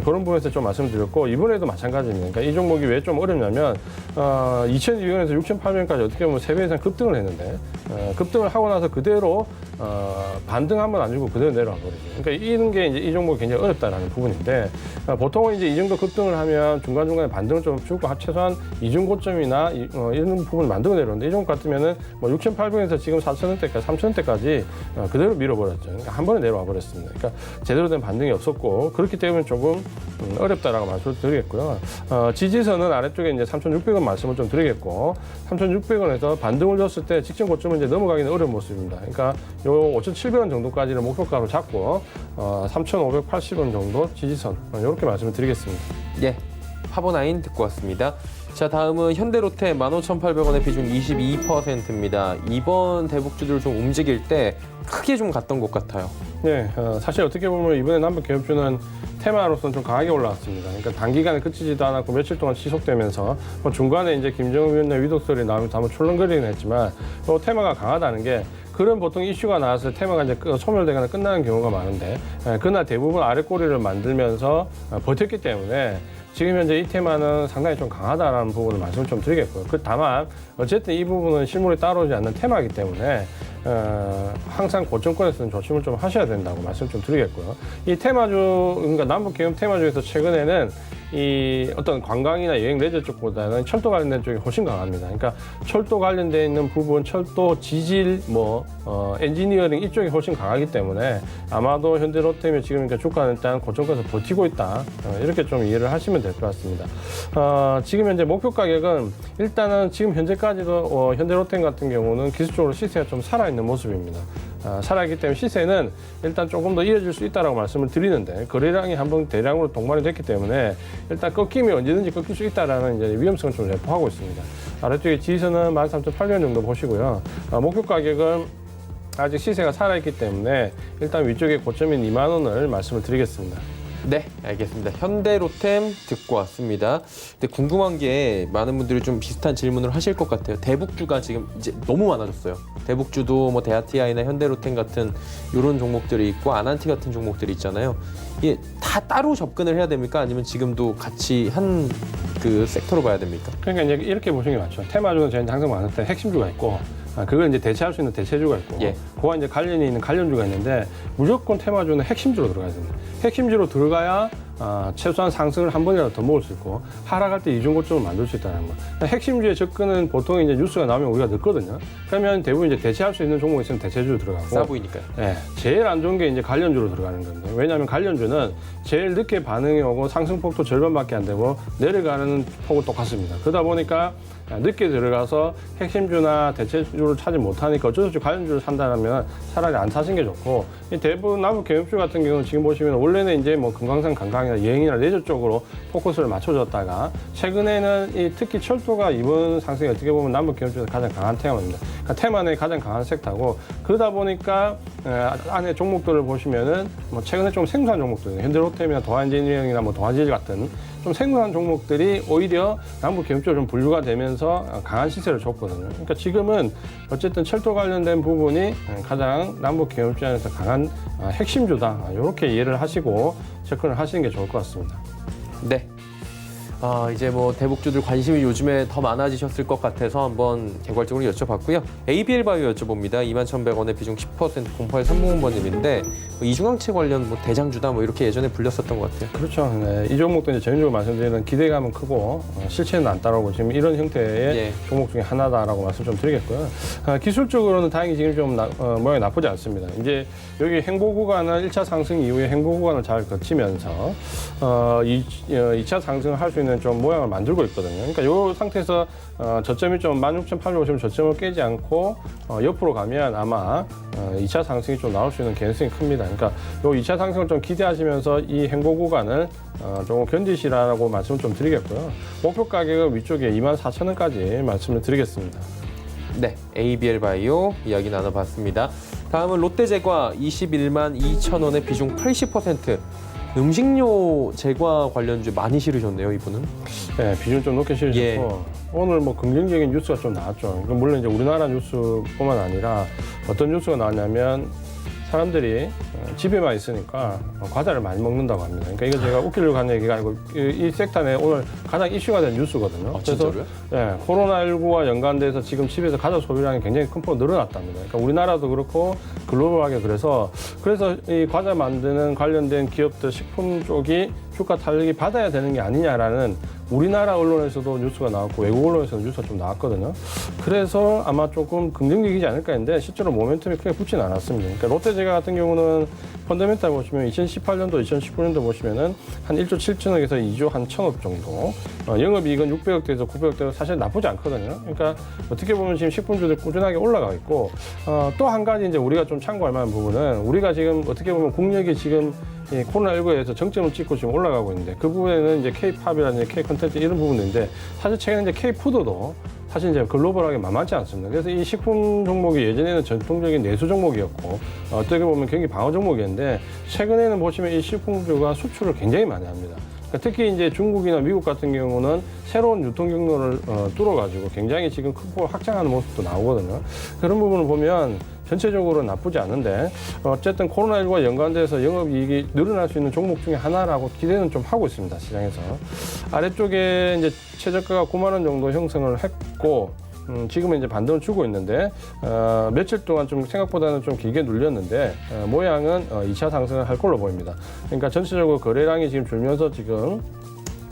그런 부분에서 좀 말씀드렸고 이번에도 마찬가지입니다. 그러니까 이 종목이 왜 좀 어렵냐면 2,200원에서 6,800원까지 어떻게 보면 3배 이상 급등을 했는데 급등을 하고 나서 그대로 반등 한번 안 주고 그대로 내려와 버리죠. 그러니까 이런 게 이제 이 종목이 굉장히 어렵다라는 부분인데 보통은 이제 이 정도 급등을 하면 중간중간에 반등을 좀 주고 최소한 이중 고점이나 이런 부분을 만들어 내려오는데 이 종목 같으면은 뭐 6,800원에서 지금 4,000원대까지 3,000원대까지 그대로 밀어버렸죠. 그러니까 한 번에 내려와 버렸습니다. 그러니까 제대로 된 반등이 없었고 그렇기 때문에 조금 어렵다라고 말씀을 드리겠고요. 지지선은 아래쪽에 이제 3,600원 말씀을 좀 드리겠고 3,600원에서 반등을 줬을 때 직전 고점을 이제 넘어가기는 어려운 모습입니다. 그러니까 요 5,700원 정도까지를 목표가로 잡고 3,580원 정도 지지선 이렇게 말씀을 드리겠습니다. 예, 파보나인 듣고 왔습니다. 자, 다음은 현대로템 15,800원의 비중 22%입니다. 이번 대북주들 좀 움직일 때 크게 좀 갔던 것 같아요. 네, 사실 어떻게 보면 이번에 남북개혁주는 테마로서는 좀 강하게 올라왔습니다. 그러니까 단기간에 그치지도 않았고 며칠 동안 지속되면서 뭐 중간에 이제 김정은 위원장 위독설이 나오면서 한번 출렁거리긴 했지만 또 테마가 강하다는 게 그런 보통 이슈가 나왔을 때 테마가 이제 소멸되거나 끝나는 경우가 많은데 그러나 대부분 아래 꼬리를 만들면서 버텼기 때문에 지금 현재 이 테마는 상당히 좀 강하다라는 부분을 말씀을 좀 드리겠고요. 다만 어쨌든 이 부분은 실물이 따라오지 않는 테마이기 때문에 항상 고점권에서는 조심을 좀 하셔야 된다고 말씀 좀 드리겠고요. 이 테마주, 그러니까 남북경협 테마주에서 최근에는 이 어떤 관광이나 여행 레저 쪽보다는 철도 관련된 쪽이 훨씬 강합니다. 그러니까 철도 관련돼 있는 부분, 철도 지질, 엔지니어링 이쪽이 훨씬 강하기 때문에 아마도 현대로템이 지금 그러니까 주가는 일단 고점권에서 버티고 있다. 이렇게 좀 이해를 하시면 될 것 같습니다. 지금 현재 목표 가격은 일단은 지금 현재까지도 현대로템 같은 경우는 기술적으로 시세가 좀 살아있는 모습입니다. 살아있기 때문에 시세는 일단 조금 더 이어질 수 있다고 말씀을 드리는데 거래량이 한번 대량으로 동반이 됐기 때문에 일단 꺾이면 언제든지 꺾일 수 있다는 이제 위험성을 좀 내포하고 있습니다. 아래쪽에 지지선은 13,800원 정도 보시고요. 목표 가격은 아직 시세가 살아있기 때문에 일단 위쪽에 고점인 2만 원을 말씀을 드리겠습니다. 네, 알겠습니다. 현대로템 듣고 왔습니다. 근데 궁금한 게 많은 분들이 좀 비슷한 질문을 하실 것 같아요. 대북주가 지금 이제 너무 많아졌어요. 대북주도 뭐 대아티아이나 현대로템 같은 이런 종목들이 있고 아난티 같은 종목들이 있잖아요. 이게 다 따로 접근을 해야 됩니까? 아니면 지금도 같이 한 그 섹터로 봐야 됩니까? 그러니까 이제 이렇게 보시는 게 맞죠. 테마주는 저희는 항상 많을 때 핵심주가 있고 그걸 이제 대체할 수 있는 대체주가 있고 예. 그와 이제 관련이 있는 관련주가 있는데 무조건 테마주는 핵심주로 들어가야 됩니다. 핵심주로 들어가야 최소한 상승을 한 번이라도 더 먹을 수 있고 하락할 때 이중 고점을 만들 수 있다는 거. 핵심주의 접근은 보통 이제 뉴스가 나오면 우리가 늦거든요. 그러면 대부분 이제 대체할 수 있는 종목이 있으면 대체주로 들어가고 싸 보이니까요. 네, 제일 안 좋은 게 이제 관련주로 들어가는 겁니다. 왜냐하면 관련주는 제일 늦게 반응이 오고 상승폭도 절반밖에 안 되고 내려가는 폭은 똑같습니다. 그러다 보니까 늦게 들어가서 핵심주나 대체주를 찾지 못하니까 어쩔 수 없이 관련주를 산다면 차라리 안 사신 게 좋고 대부분 남북경협주 같은 경우는 지금 보시면 원래는 이제 뭐 금강산 관광이나 여행이나 레저 쪽으로 포커스를 맞춰줬다가 최근에는 특히 철도가 이번 상승이 어떻게 보면 남북경협주에서 가장 강한 테마입니다. 그러니까 테마 내 가장 강한 섹터고 그러다 보니까 안에 종목들을 보시면은 뭐 최근에 좀 생소한 종목들 현대로템이나 동아엔지니어링이나 뭐 동아지질 같은 좀 생소한 종목들이 오히려 남북경협주로 좀 분류가 되면서 강한 시세를 줬거든요. 그러니까 지금은 어쨌든 철도 관련된 부분이 가장 남북경협주 안에서 강한 핵심주다. 이렇게 이해를 하시고 접근을 하시는 게 좋을 것 같습니다. 네. 이제 뭐 대북주들 관심이 요즘에 더 많아지셨을 것 같아서 한번 개괄적으로 여쭤봤고요. ABL바이오 여쭤봅니다. 21,100원의 비중 10% 0830번님인데 이중항체 관련 뭐 대장주다 뭐 이렇게 예전에 불렸었던 것 같아요. 그렇죠. 네, 이 종목도 이제 전형적으로 말씀드리는 기대감은 크고 실체는 안 따라오고 지금 이런 형태의 예. 종목 중에 하나다라고 말씀 좀 드리겠고요. 기술적으로는 다행히 지금 좀 모양이 나쁘지 않습니다. 이제 여기 행보 구간을 1차 상승 이후에 행보 구간을 잘 거치면서 2차 상승을 할 수 있는 좀 모양을 만들고 있거든요. 그러니까 이 상태에서 저점이 좀 16,850 저점을 깨지 않고 옆으로 가면 아마 2차 상승이 좀 나올 수 있는 개연성이 큽니다. 그러니까 이 2차 상승을 좀 기대하시면서 이 행보 구간을 조금 견디시라고 말씀을 좀 드리겠고요. 목표 가격은 위쪽에 24,000원까지 말씀을 드리겠습니다. 네, ABL바이오 이야기 나눠봤습니다. 다음은 롯데제과 21만 2천 원의 비중 80%. 음식료 제과 관련주 많이 실으셨네요, 이분은. 네, 비중 좀 높게 실으셨고 예. 오늘 뭐 긍정적인 뉴스가 좀 나왔죠. 그러니까 물론 이제 우리나라 뉴스뿐만 아니라 어떤 뉴스가 나왔냐면 사람들이 집에만 있으니까 과자를 많이 먹는다고 합니다. 그러니까 이거 제가 웃기려고 한 얘기가 아니고 이 섹터 내 오늘 가장 이슈가 된 뉴스거든요. 아, 진짜로요? 네, 코로나19와 연관돼서 지금 집에서 과자 소비량이 굉장히 큰 폭으로 늘어났답니다. 그러니까 우리나라도 그렇고 글로벌하게 그래서 이 과자 만드는 관련된 기업들 식품 쪽이 주가 탄력이 받아야 되는 게 아니냐라는 우리나라 언론에서도 뉴스가 나왔고 외국 언론에서도 뉴스가 좀 나왔거든요. 그래서 아마 조금 긍정적이지 않을까 했는데 실제로 모멘텀이 크게 붙지는 않았습니다. 그러니까 롯데제과 같은 경우는 펀더멘탈 보시면 2018년도, 2019년도 보시면은 한 1조 7천억에서 2조 한 1천억 정도. 영업이익은 600억대에서 900억대가 사실 나쁘지 않거든요. 그러니까 어떻게 보면 지금 식품주들 꾸준하게 올라가 있고 또 한 가지 이제 우리가 좀 참고할 만한 부분은 우리가 지금 어떻게 보면 국력이 지금 이 코로나19에서 정점을 찍고 지금 올라가고 있는데 그 부분에는 이제 K-팝이라든지 K-컨텐츠 이런 부분들인데 사실 최근에 이제 K-푸드도 사실 이제 글로벌하게 만만치 않습니다. 그래서 이 식품 종목이 예전에는 전통적인 내수 종목이었고 어떻게 보면 경기 방어 종목이었는데 최근에는 보시면 이 식품주가 수출을 굉장히 많이 합니다. 특히 이제 중국이나 미국 같은 경우는 새로운 유통 경로를 뚫어가지고 굉장히 지금 큰 폭으로 확장하는 모습도 나오거든요. 그런 부분을 보면 전체적으로 나쁘지 않은데 어쨌든 코로나19와 연관돼서 영업이익이 늘어날 수 있는 종목 중에 하나라고 기대는 좀 하고 있습니다, 시장에서. 아래쪽에 이제 최저가가 9만 원 정도 형성을 했고 지금은 이제 반등을 주고 있는데 며칠 동안 좀 생각보다는 좀 길게 눌렸는데 모양은 2차 상승을 할 걸로 보입니다. 그러니까 전체적으로 거래량이 지금 줄면서 지금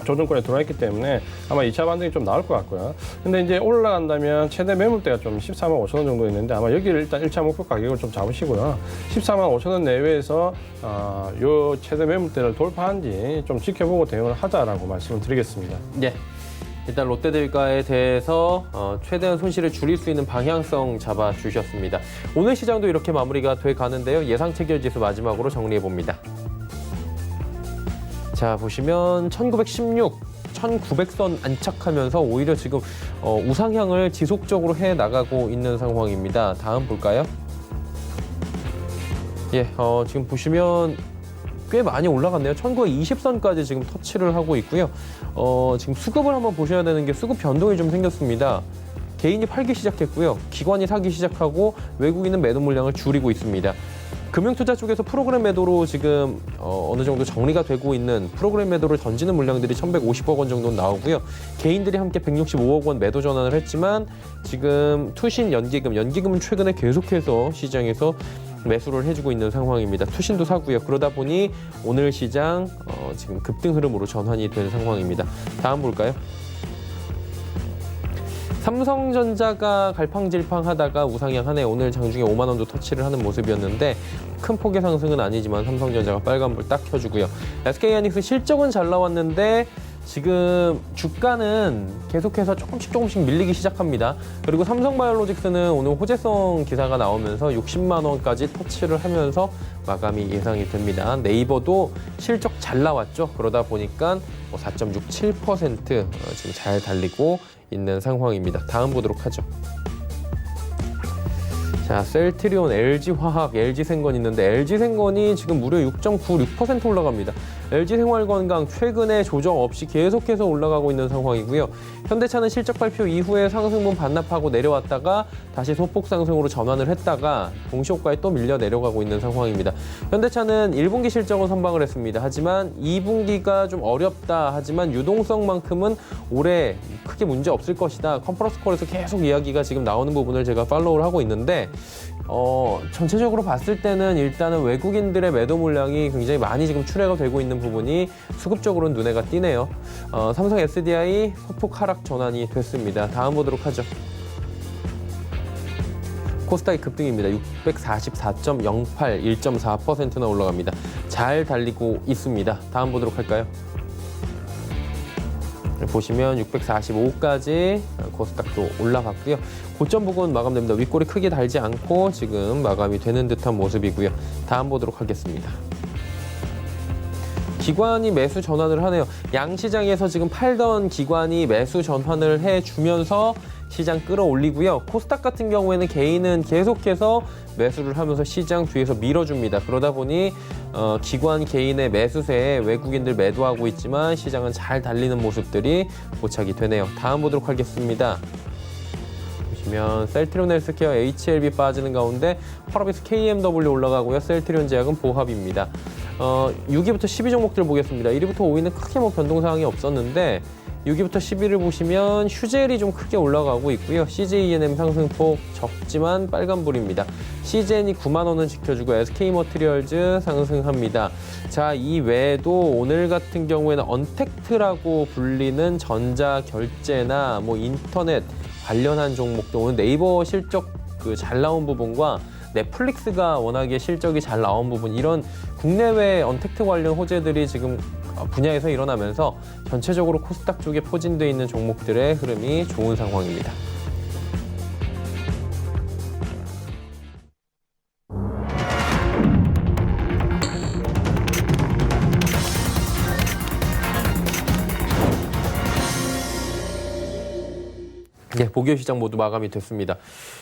조정권에 들어와 있기 때문에 아마 2차 반등이 좀 나올 것 같고요. 근데 이제 올라간다면 최대 매물대가 좀 14만 5천 원 정도 있는데 아마 여기를 일단 1차 목표 가격을 좀 잡으시고요. 14만 5천 원 내외에서 요 최대 매물대를 돌파한지 좀 지켜보고 대응을 하자라고 말씀을 드리겠습니다. 예. 일단 롯데들과에 대해서 최대한 손실을 줄일 수 있는 방향성 잡아주셨습니다. 오늘 시장도 이렇게 마무리가 돼 가는데요. 예상 체결지수 마지막으로 정리해 봅니다. 자, 보시면 1916, 1900선 안착하면서 오히려 지금 우상향을 지속적으로 해 나가고 있는 상황입니다. 다음 볼까요? 예, 지금 보시면 꽤 많이 올라갔네요. 1920선까지 지금 터치를 하고 있고요. 지금 수급을 한번 보셔야 되는 게 수급 변동이 좀 생겼습니다. 개인이 팔기 시작했고요. 기관이 사기 시작하고 외국인은 매도 물량을 줄이고 있습니다. 금융투자 쪽에서 프로그램 매도로 지금 어느 정도 정리가 되고 있는 프로그램 매도를 던지는 물량들이 1,150억 원 정도 나오고요. 개인들이 함께 165억 원 매도 전환을 했지만 지금 투신 연기금은 최근에 계속해서 시장에서 매수를 해주고 있는 상황입니다. 투신도 사고요. 그러다 보니 오늘 시장 지금 급등 흐름으로 전환이 된 상황입니다. 다음 볼까요? 삼성전자가 갈팡질팡하다가 우상향하네. 오늘 장중에 5만 원도 터치를 하는 모습이었는데 큰 폭의 상승은 아니지만 삼성전자가 빨간불 딱 켜주고요. SK하이닉스 실적은 잘 나왔는데 지금 주가는 계속해서 조금씩 밀리기 시작합니다. 그리고 삼성바이오로직스는 오늘 호재성 기사가 나오면서 60만 원까지 터치를 하면서 마감이 예상이 됩니다. 네이버도 실적 잘 나왔죠. 그러다 보니까 4.67% 지금 잘 달리고 있는 상황입니다. 다음 보도록 하죠. 자, 셀트리온, LG화학, LG생건 있는데 LG생건이 지금 무려 6.96% 올라갑니다. LG생활건강 최근에 조정 없이 계속해서 올라가고 있는 상황이고요. 현대차는 실적 발표 이후에 상승분 반납하고 내려왔다가 다시 소폭 상승으로 전환을 했다가 동시효과에 또 밀려 내려가고 있는 상황입니다. 현대차는 1분기 실적은 선방을 했습니다. 하지만 2분기가 좀 어렵다. 하지만 유동성만큼은 올해 크게 문제 없을 것이다. 컨퍼런스 콜에서 계속 이야기가 지금 나오는 부분을 제가 팔로우를 하고 있는데 전체적으로 봤을 때는 일단은 외국인들의 매도 물량이 굉장히 많이 지금 출회가 되고 있는 부분이 수급적으로는 눈에가 띄네요. 삼성 SDI 소폭 하락 전환이 됐습니다. 다음 보도록 하죠. 코스닥이 급등입니다. 644.08, 1.4%나 올라갑니다. 잘 달리고 있습니다. 다음 보도록 할까요? 보시면 645까지 코스닥도 올라갔고요. 고점 부근 마감됩니다. 윗골이 크게 달지 않고 지금 마감이 되는 듯한 모습이고요. 다음 보도록 하겠습니다. 기관이 매수 전환을 하네요. 양시장에서 지금 팔던 기관이 매수 전환을 해주면서 시장 끌어올리고요. 코스닥 같은 경우에는 개인은 계속해서 매수를 하면서 시장 뒤에서 밀어줍니다. 그러다 보니 기관 개인의 매수세에 외국인들 매도하고 있지만 시장은 잘 달리는 모습들이 포착이 되네요. 다음 보도록 하겠습니다. 보시면 셀트리온 헬스케어 HLB 빠지는 가운데 펄어비스 KMW 올라가고요. 셀트리온 제약은 보합입니다. 6위부터 12 종목들 보겠습니다. 1위부터 5위는 크게 뭐 변동사항이 없었는데 6위부터 10위를 보시면 휴젤이 좀 크게 올라가고 있고요. CJENM 상승폭 적지만 빨간불입니다. CJN이 9만 원은 지켜주고 SK머티리얼즈 상승합니다. 자, 이 외에도 오늘 같은 경우에는 언택트라고 불리는 전자결제나 뭐 인터넷 관련한 종목도 오늘 네이버 실적 잘 나온 부분과 넷플릭스가 워낙에 실적이 잘 나온 부분 이런 국내외 언택트 관련 호재들이 지금 분야에서 일어나면서 전체적으로 코스닥 쪽에 포진되어 있는 종목들의 흐름이 좋은 상황입니다. 네, 목요일 시장 모두 마감이 됐습니다.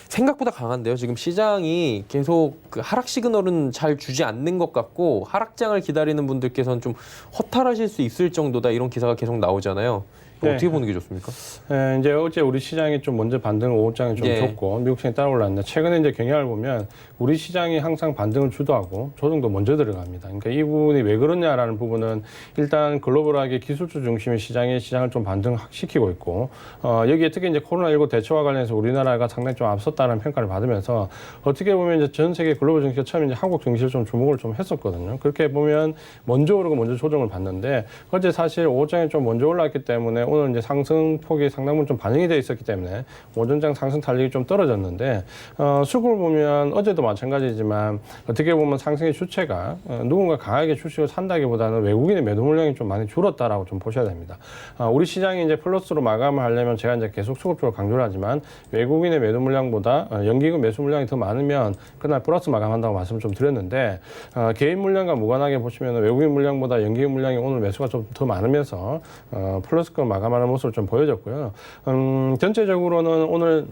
생각보다 강한데요. 지금 시장이 계속 하락 시그널은 잘 주지 않는 것 같고 하락장을 기다리는 분들께서는 좀 허탈하실 수 있을 정도다 이런 기사가 계속 나오잖아요. 네. 어떻게 보는 게 좋습니까? 네, 이제 어제 우리 시장이 좀 먼저 반등, 오후장이 좀 좋고 미국 시장이 따라 올랐는데 최근에 이제 경향을 보면 우리 시장이 항상 반등을 주도하고 조정도 먼저 들어갑니다. 그러니까 이 부분이 왜 그러냐라는 부분은 일단 글로벌하게 기술주 중심의 시장을 좀 반등시키고 있고 여기에 특히 이제 코로나19 대처와 관련해서 우리나라가 상당히 좀 앞섰다는 평가를 받으면서 어떻게 보면 이제 전 세계 글로벌 증시가 처음에 이제 한국 증시를 좀 주목을 좀 했었거든요. 그렇게 보면 먼저 오르고 먼저 조정을 받는데 어제 사실 오후장에 좀 먼저 올랐기 때문에 오늘 이제 상승폭이 상당분 좀 반영이 되어 있었기 때문에 오전장 상승 탄력이 좀 떨어졌는데 수급을 보면 어제도 마찬가지지만 어떻게 보면 상승의 주체가 누군가 강하게 주식을 산다기보다는 외국인의 매도 물량이 좀 많이 줄었다라고 좀 보셔야 됩니다. 우리 시장이 이제 플러스로 마감을 하려면 제가 이제 계속 수급적으로 강조를 하지만 외국인의 매도 물량보다 연기금 매수 물량이 더 많으면 그날 플러스 마감한다고 말씀을 좀 드렸는데 개인 물량과 무관하게 보시면 외국인 물량보다 연기금 물량이 오늘 매수가 좀 더 많으면서 플러스권 마감하는 모습을 좀 보여줬고요. 전체적으로는 오늘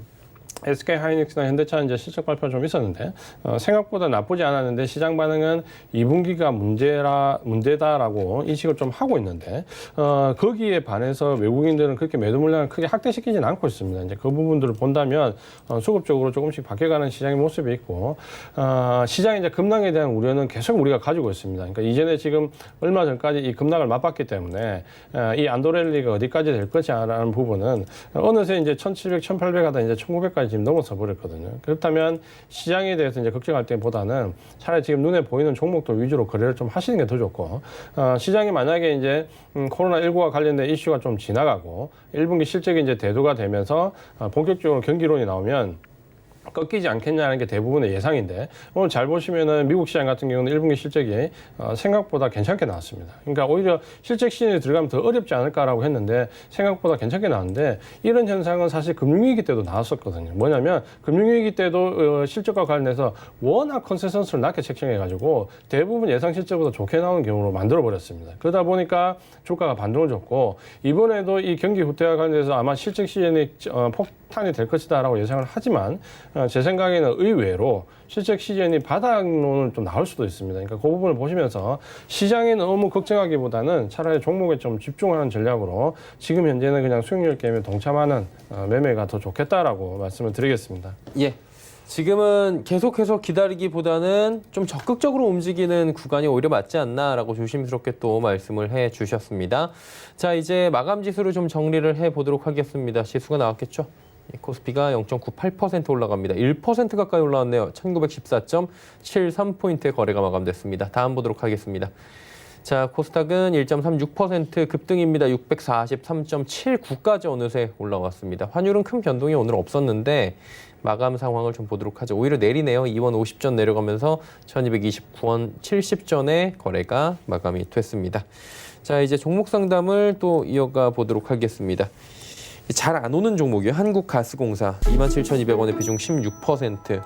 SK하이닉스나 현대차는 이제 실적 발표가 좀 있었는데 생각보다 나쁘지 않았는데 시장 반응은 2분기가 문제다라고 인식을 좀 하고 있는데 거기에 반해서 외국인들은 그렇게 매도 물량을 크게 확대시키지는 않고 있습니다. 이제 그 부분들을 본다면 수급적으로 조금씩 바뀌어가는 시장의 모습이 있고 시장의 이제 급락에 대한 우려는 계속 우리가 가지고 있습니다. 그러니까 이전에 지금 얼마 전까지 이 급락을 맛봤기 때문에 이 안도랠리가 어디까지 될 것이냐라는 부분은 어느새 이제 1700, 1800 하다 이제 1900까지 지금 넘어서 버렸거든요. 그렇다면 시장에 대해서 이제 걱정할 때보다는 차라리 지금 눈에 보이는 종목들 위주로 거래를 좀 하시는 게 더 좋고, 시장이 만약에 이제 코로나19와 관련된 이슈가 좀 지나가고 1분기 실적이 이제 대두가 되면서 본격적으로 경기론이 나오면 꺾이지 않겠냐는 게 대부분의 예상인데 오늘 잘 보시면은 미국 시장 같은 경우는 1분기 실적이 생각보다 괜찮게 나왔습니다. 그러니까 오히려 실적 시즌에 들어가면 더 어렵지 않을까라고 했는데 생각보다 괜찮게 나왔는데 이런 현상은 사실 금융위기 때도 나왔었거든요. 뭐냐면 금융위기 때도 실적과 관련해서 워낙 컨센서스를 낮게 책정해가지고 대부분 예상 실적보다 좋게 나오는 경우로 만들어버렸습니다. 그러다 보니까 주가가 반등을 줬고 이번에도 이 경기 후퇴와 관련해서 아마 실적 시즌이 폭탄이 될 것이다라고 예상을 하지만 제 생각에는 의외로 실적 시즌이 바닥론을 좀 나올 수도 있습니다. 그러니까 그 부분을 보시면서 시장에 너무 걱정하기보다는 차라리 종목에 좀 집중하는 전략으로 지금 현재는 그냥 수익률 게임에 동참하는 매매가 더 좋겠다라고 말씀을 드리겠습니다. 예. 지금은 계속해서 기다리기보다는 좀 적극적으로 움직이는 구간이 오히려 맞지 않나라고 조심스럽게 또 말씀을 해 주셨습니다. 자, 이제 마감 지수를 좀 정리를 해 보도록 하겠습니다. 지수가 나왔겠죠? 코스피가 0.98% 올라갑니다. 1% 가까이 올라왔네요. 1914.73포인트의 거래가 마감됐습니다. 다음 보도록 하겠습니다. 자, 코스닥은 1.36% 급등입니다. 643.79까지 어느새 올라왔습니다. 환율은 큰 변동이 오늘 없었는데 마감 상황을 좀 보도록 하죠. 오히려 내리네요. 2원 50전 내려가면서 1229원 70전에 거래가 마감이 됐습니다. 자, 이제 종목 상담을 또 이어가 보도록 하겠습니다. 잘 안 오는 종목이요. 한국가스공사 27,200원의 비중 16%.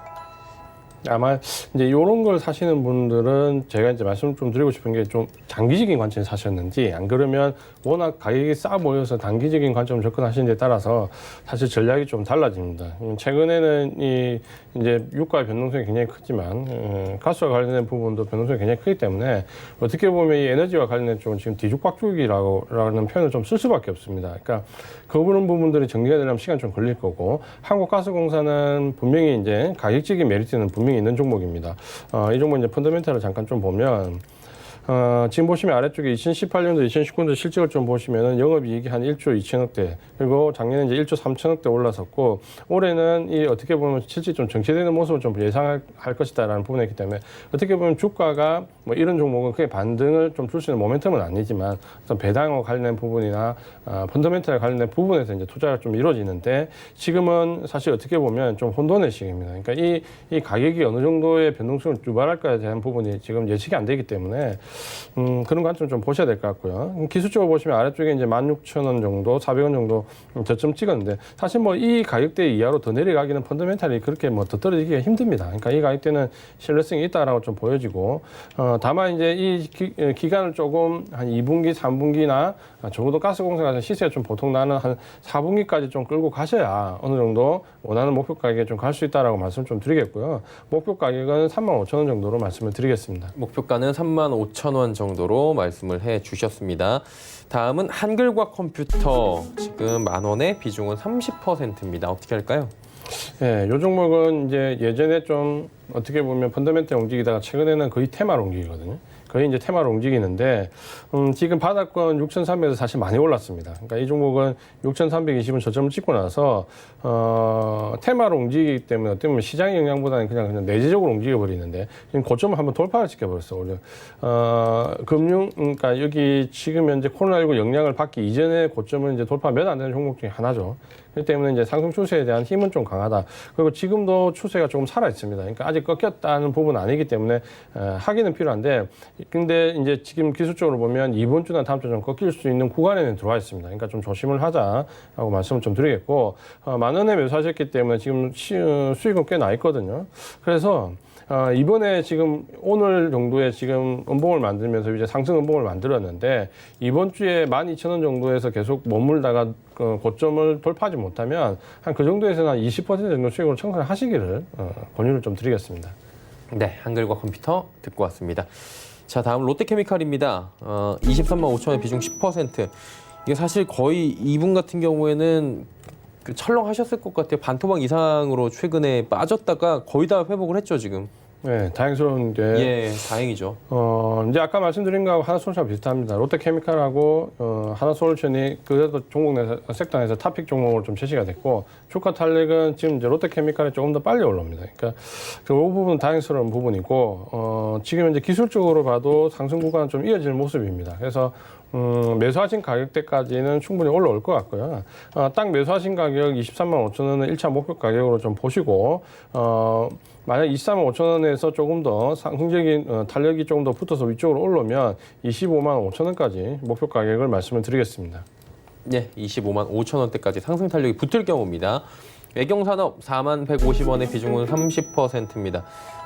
아마 이제 이런 걸 사시는 분들은 제가 이제 말씀 좀 드리고 싶은 게 좀 장기적인 관점에 사셨는지, 안 그러면 워낙 가격이 싸 보여서 단기적인 관점을 접근하시는 데 따라서 사실 전략이 좀 달라집니다. 최근에는 이제 유가의 변동성이 굉장히 크지만 가스와 관련된 부분도 변동성이 굉장히 크기 때문에 어떻게 보면 이 에너지와 관련된 쪽은 지금 뒤죽박죽이라는 표현을 좀 쓸 수밖에 없습니다. 그러니까 그런 부분들이 정리가 되려면 시간 좀 걸릴 거고, 한국가스공사는 분명히 이제 가격적인 메리트는 분명히 있는 종목입니다. 이 종목 이제 펀더멘탈을 잠깐 좀 보면, 지금 보시면 아래쪽에 2018년도, 2019년도 실적을 좀 보시면은 영업이익이 한 1조 2천억대, 그리고 작년에 이제 1조 3천억대 올라섰고, 올해는 이 어떻게 보면 실질이 좀 정체되는 모습을 좀 예상할 것이다라는 부분이 있기 때문에, 어떻게 보면 주가가 뭐 이런 종목은 크게 반등을 좀 줄 수 있는 모멘텀은 아니지만, 어떤 배당과 관련된 부분이나 펀더멘탈에 관련된 부분에서 이제 투자가 좀 이루어지는데, 지금은 사실 어떻게 보면 좀 혼돈의 시기입니다. 그러니까 이 가격이 어느 정도의 변동성을 유발할까에 대한 부분이 지금 예측이 안 되기 때문에 그런 관점 좀 보셔야 될 것 같고요. 기술적으로 보시면 아래쪽에 이제 16,000원 정도, 400원 정도 저점 찍었는데, 사실 뭐 이 가격대 이하로 더 내려가기는 펀더멘탈이 그렇게 뭐 더 떨어지기가 힘듭니다. 그러니까 이 가격대는 신뢰성이 있다라고 좀 보여지고, 다만 이제 이 기간을 조금 한 2분기, 3분기나 적어도 가스공사가 시세가 좀 보통 나는 한 4분기까지 좀 끌고 가셔야 어느 정도 원하는 목표 가격에 좀 갈 수 있다라고 말씀 좀 드리겠고요. 목표 가격은 35,000원 정도로 말씀을 드리겠습니다. 목표가는 35,000원 정도로 말씀을 해 주셨습니다. 다음은 한글과 컴퓨터. 지금 10,000원에 비중은 30%입니다. 어떻게 할까요? 예, 요 종목은 이제 예전에 좀 어떻게 보면 펀더멘탈 움직이다가 최근에는 거의 테마로 움직이거든요. 거의 이제 테마로 움직이는데, 지금 바닥권 6,300에서 사실 많이 올랐습니다. 그러니까 이 종목은 6,320은 저점을 찍고 나서, 테마로 움직이기 때문에 어떻게 보면 시장의 영향보다는 그냥 내재적으로 움직여버리는데, 지금 고점을 한번 돌파를 시켜버렸어, 오늘. 그러니까 여기 지금 현재 코로나19 영향을 받기 이전에 고점을 이제 돌파 몇 안 되는 종목 중에 하나죠. 그렇기 때문에 이제 상승 추세에 대한 힘은 좀 강하다. 그리고 지금도 추세가 조금 살아 있습니다. 그러니까 아직 꺾였다는 부분은 아니기 때문에 하기는 필요한데, 근데 이제 지금 기술적으로 보면 이번 주나 다음 주 좀 꺾일 수 있는 구간에는 들어와 있습니다. 그러니까 좀 조심을 하자라고 말씀을 좀 드리겠고, 10,000원에 매수하셨기 때문에 지금 수익은 꽤 나 있거든요. 그래서 이번에 지금 오늘 정도에 지금 음봉을 만들면서 이제 상승 음봉을 만들었는데, 이번 주에 12,000원 정도에서 계속 머물다가 고점을 돌파하지 못하면 한 그 정도에서는 한 20% 정도 수익으로 청산하시기를 권유를 좀 드리겠습니다. 네, 한글과 컴퓨터 듣고 왔습니다. 자, 다음 롯데케미칼입니다. 235,000원 비중 10%. 이게 사실 거의 2분 같은 경우에는 철렁하셨을 것 같아요. 반토막 이상으로 최근에 빠졌다가 거의 다 회복을 했죠, 지금. 네, 다행스러운 게. 예, 다행이죠. 이제 아까 말씀드린 거하고 하나솔루션하고 비슷합니다. 롯데케미칼하고 하나솔루션이 그래도 종목 섹터 내에서 탑픽 종목으로 좀 제시가 됐고, 주가 탄력은 지금 이제 롯데케미칼이 조금 더 빨리 올라옵니다. 그러니까 그 부분은 다행스러운 부분이고, 지금 이제 기술적으로 봐도 상승 구간은 좀 이어지는 모습입니다. 그래서 매수하신 가격대까지는 충분히 올라올 것 같고요. 딱 매수하신 가격 235,000원을 1차 목표 가격으로 좀 보시고, 만약 235,000원에서 조금 더 상승적인 탄력이 조금 더 붙어서 위쪽으로 올라오면 255,500원까지 목표 가격을 말씀을 드리겠습니다. 네, 255,500원대까지 상승 탄력이 붙을 경우입니다. 외경산업 4150원의 비중은 30%입니다.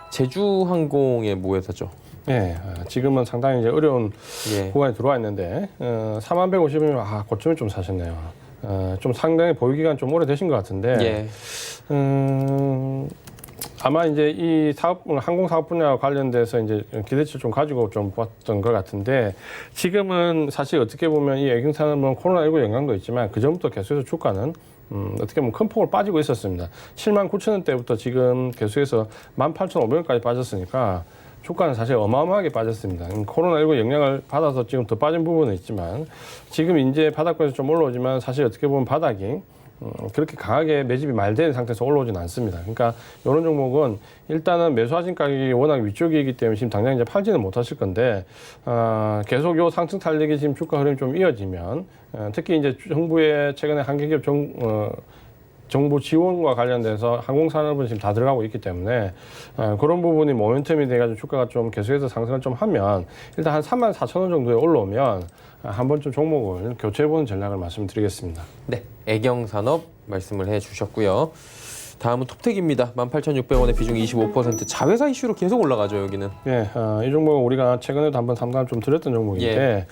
제주항공의 모회사죠. 네, 지금은 상당히 이제 어려운 예. 구간에 들어와 있는데, 4150원이면 고점을 좀 사셨네요. 좀 상당히 보유 기간 좀 오래되신 것 같은데, 예. 아마 이제 이 사업, 항공 사업 분야와 관련돼서 이제 기대치를 좀 가지고 좀 봤던 것 같은데, 지금은 사실 어떻게 보면 이 애경산업은 코로나19 영향도 있지만 그 전부터 계속해서 주가는 어떻게 보면 큰 폭을 빠지고 있었습니다. 79,000원대부터 지금 계속해서 18,500원까지 빠졌으니까 주가는 사실 어마어마하게 빠졌습니다. 코로나19 영향을 받아서 지금 더 빠진 부분은 있지만, 지금 이제 바닥권에서 좀 올라오지만 사실 어떻게 보면 바닥이 그렇게 강하게 매집이 말된 상태에서 올라오진 않습니다. 그러니까 이런 종목은 일단은 매수하신 가격이 워낙 위쪽이기 때문에 지금 당장 이제 팔지는 못하실 건데, 계속 요 상승 탄력이 지금 주가 흐름이 좀 이어지면, 특히 이제 정부의 최근에 한계기업 정부 지원과 관련돼서 항공산업은 지금 다 들어가고 있기 때문에 그런 부분이 모멘텀이 돼가지고 주가가 좀 계속해서 상승을 좀 하면, 일단 한 34,000원 정도에 올라오면 한 번쯤 종목을 교체해보는 전략을 말씀드리겠습니다. 네, 애경산업 말씀을 해주셨고요. 다음은 톱텍입니다. 18,600원의 비중 25%. 자회사 이슈로 계속 올라가죠, 여기는. 예, 이 종목은 우리가 최근에도 한번 상담 좀 드렸던 종목인데,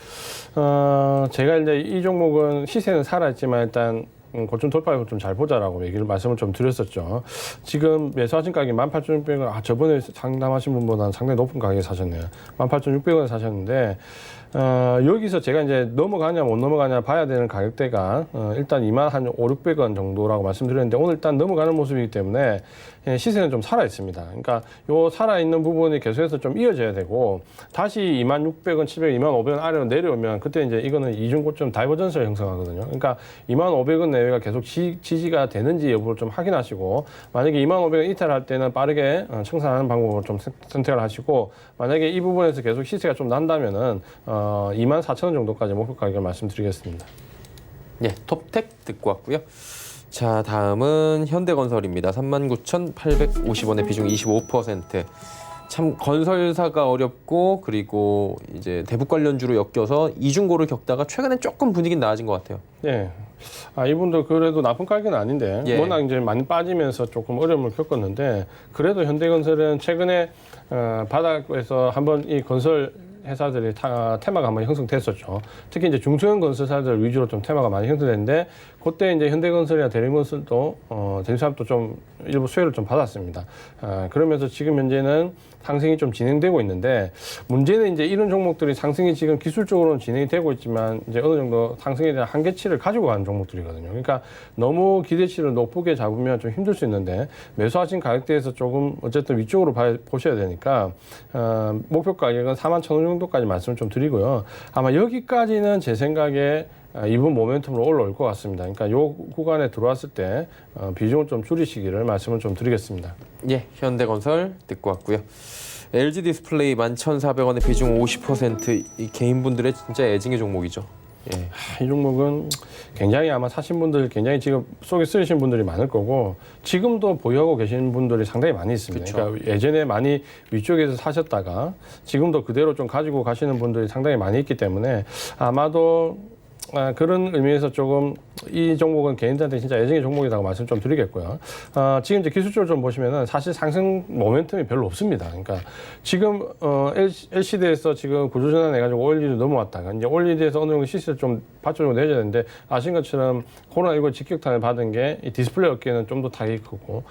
제가 이제 이 종목은 시세는 살아있지만 일단 고점 돌파하고 좀 잘 보자라고 말씀을 좀 드렸었죠. 지금 매수하신 가격이 18,600원, 저번에 상담하신 분보다는 상당히 높은 가격에 사셨네요. 18,600원에 사셨는데, 여기서 제가 이제 넘어가냐 못 넘어가냐 봐야 되는 가격대가 일단 25,600원 정도라고 말씀드렸는데, 오늘 일단 넘어가는 모습이기 때문에 시세는 좀 살아 있습니다. 그러니까 요 살아 있는 부분이 계속해서 좀 이어져야 되고, 다시 26,000원, 700원, 25,000원 아래로 내려오면 그때 이제 이거는 이중 고점 다이버전스를 형성하거든요. 그러니까 25,000원 내외가 계속 지지가 되는지 여부를 좀 확인하시고, 만약에 25,000원 이탈할 때는 빠르게 청산하는 방법을 좀 선택을 하시고, 만약에 이 부분에서 계속 시세가 좀 난다면은 24,000원 정도까지 목표 가격을 말씀드리겠습니다. 예, 톱텍 듣고 왔고요. 자, 다음은 현대건설입니다. 39,850원의 비중 25%. 참 건설사가 어렵고, 그리고 이제 대북 관련주로 엮여서 이중고를 겪다가 최근에 조금 분위기는 나아진 것 같아요. 예. 이분도 그래도 나쁜 가격은 아닌데, 예. 워낙 이제 많이 빠지면서 조금 어려움을 겪었는데, 그래도 현대건설은 최근에 바닥에서 한번 이 건설 회사들이 테마가 한번 형성됐었죠. 특히 이제 중소형 건설사들 위주로 좀 테마가 많이 형성됐는데, 그때 이제 현대건설이나 대림건설도 대림사업도 좀 일부 수혜를 좀 받았습니다. 그러면서 지금 현재는 상승이 좀 진행되고 있는데, 문제는 이제 이런 종목들이 상승이 지금 기술적으로는 진행이 되고 있지만 이제 어느 정도 상승에 대한 한계치를 가지고 가는 종목들이거든요. 그러니까 너무 기대치를 높게 잡으면 좀 힘들 수 있는데, 매수하신 가격대에서 조금 어쨌든 위쪽으로 보셔야 되니까 목표 가격은 41,000원 정도까지 말씀을 좀 드리고요. 아마 여기까지는 제 생각에 이번 모멘텀으로 올라올 것 같습니다. 그러니까 요 구간에 들어왔을 때 비중을 좀 줄이시기를 말씀을 좀 드리겠습니다. 예, 현대건설 듣고 왔고요. LG 디스플레이 11,400원의 비중 50%. 이 개인분들의 진짜 애증의 종목이죠. 예. 이 종목은 굉장히 아마 사신 분들 굉장히 지금 속에 쓰이신 분들이 많을 거고, 지금도 보유하고 계신 분들이 상당히 많이 있습니다. 그쵸. 그러니까 예전에 많이 위쪽에서 사셨다가 지금도 그대로 좀 가지고 가시는 분들이 상당히 많이 있기 때문에 아마도 그런 의미에서 조금 이 종목은 개인들한테 진짜 애정의 종목이라고 말씀 좀 드리겠고요. 지금 이제 기술적으로 좀 보시면은 사실 상승 모멘텀이 별로 없습니다. 그러니까 지금 LCD에서 지금 구조전환 해가지고 OLED 넘어왔다가 이제 OLED에서 어느 정도 시세를 좀 받쳐주고 내줘야 되는데, 아신 것처럼 코로나19 직격탄을 받은 게 이 디스플레이 업계는 좀 더 타격이 크고,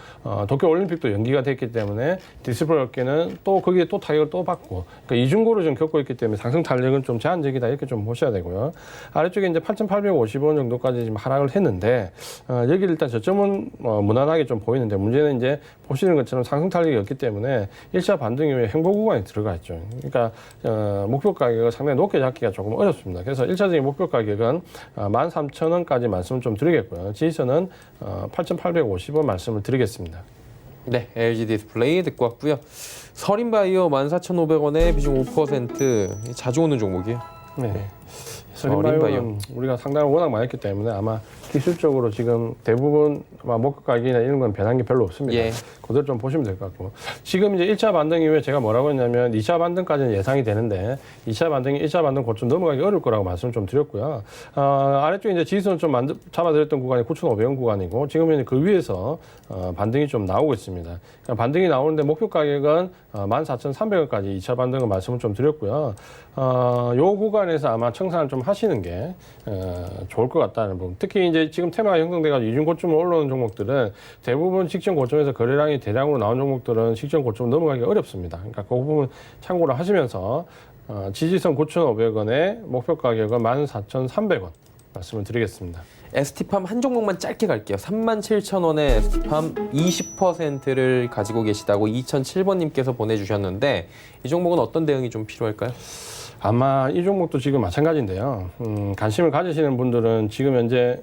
도쿄 올림픽도 연기가 됐기 때문에 디스플레이 업계는 또 거기에 또 타격을 또 받고, 그러니까 이중고를 좀 겪고 있기 때문에 상승 탄력은 좀 제한적이다 이렇게 좀 보셔야 되고요. 아래쪽에 이제 8,850원 정도까지 지금 하락을 했는데, 여기 일단 저점은 무난하게 좀 보이는데, 문제는 이제 보시는 것처럼 상승 탄력이 없기 때문에 1차 반등 이후에 행보 구간에 들어가 있죠. 그러니까 목표 가격을 상당히 높게 잡기가 조금 어렵습니다. 그래서 1차적인 목표 가격은 13,000원까지 말씀을 좀 드리겠고요. 지지선은 8,850원 말씀을 드리겠습니다. 네, LG 디스플레이 듣고 왔고요. 서린바이오 14,500원의 비중 5%. 자주 오는 종목이에요. 네. 서린바이오. 서린바이오는 우리가 상당히 워낙 많이 했기 때문에 아마 기술적으로 지금 대부분 목표 가격이나 이런 건 변한 게 별로 없습니다. 예. 그대로 좀 보시면 될 것 같고, 지금 이제 1차 반등 이후에 제가 뭐라고 했냐면 2차 반등까지는 예상이 되는데 2차 반등이 1차 반등 고점 넘어가기 어려울 거라고 말씀을 좀 드렸고요. 아래쪽에 이제 지지선 좀 잡아드렸던 구간이 9,500원 구간이고, 지금은 그 위에서 반등이 좀 나오고 있습니다. 그러니까 반등이 나오는데 목표 가격은 14,300원까지 2차 반등을 말씀을 좀 드렸고요. 요 구간에서 아마 청산을 좀 하시는 게 좋을 것 같다는 부분. 특히 이제 지금 테마가 형성돼가지고 이중 고점을 올라오는 종목들은 대부분 직전 고점에서 거래량이 대량으로 나온 종목들은 직전 고점 넘어가기 어렵습니다. 그러니까 그 부분 참고를 하시면서 지지선 9,500원에 목표 가격은 14,300원 말씀을 드리겠습니다. ST팜 한 종목만 짧게 갈게요. 37,000원에 ST팜 20%를 가지고 계시다고 2007번님께서 보내주셨는데, 이 종목은 어떤 대응이 좀 필요할까요? 아마 이 종목도 지금 마찬가지인데요. 관심을 가지시는 분들은 지금 현재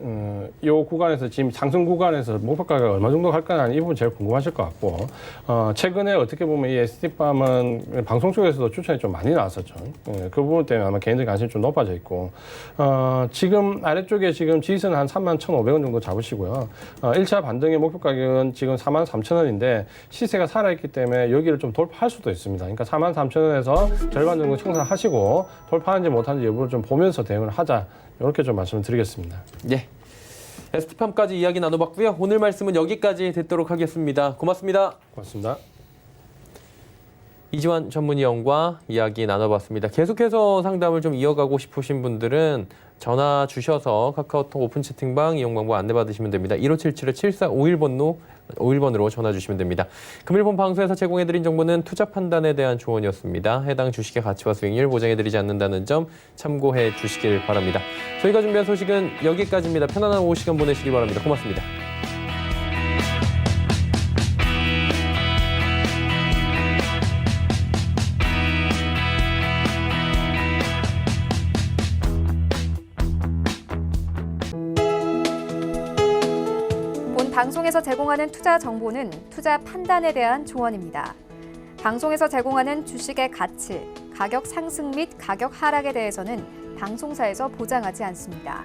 이 구간에서 지금 상승 구간에서 목표 가격이 얼마 정도 갈까 하는 이 부분 제일 궁금하실 것 같고, 최근에 어떻게 보면 이 ST팜은 방송 쪽에서도 추천이 좀 많이 나왔었죠. 그 부분 때문에 아마 개인들 관심이 좀 높아져 있고, 지금 아래쪽에 지금 지지선 한 31,500원 정도 잡으시고요. 1차 반등의 목표 가격은 지금 43,000원인데 시세가 살아있기 때문에 여기를 좀 돌파할 수도 있습니다. 그러니까 43,000원에서 절반 정도 청산하시고 돌파하는지 못하는지 여부를 좀 보면서 대응을 하자, 이렇게 좀 말씀을 드리겠습니다. 예. ST팜까지 이야기 나눠봤고요. 오늘 말씀은 여기까지 듣도록 하겠습니다. 고맙습니다. 고맙습니다. 이지환 전문위원과 이야기 나눠봤습니다. 계속해서 상담을 좀 이어가고 싶으신 분들은 전화 주셔서 카카오톡 오픈 채팅방 이용 방법 안내받으시면 됩니다. 1577-7451번으로 전화 주시면 됩니다. 금일 본 방송에서 제공해드린 정보는 투자 판단에 대한 조언이었습니다. 해당 주식의 가치와 수익률 보장해드리지 않는다는 점 참고해 주시길 바랍니다. 저희가 준비한 소식은 여기까지입니다. 편안한 오후 시간 보내시기 바랍니다. 고맙습니다. 방송에서 제공하는 투자 정보는 투자 판단에 대한 조언입니다. 방송에서 제공하는 주식의 가치, 가격 상승 및 가격 하락에 대해서는 방송사에서 보장하지 않습니다.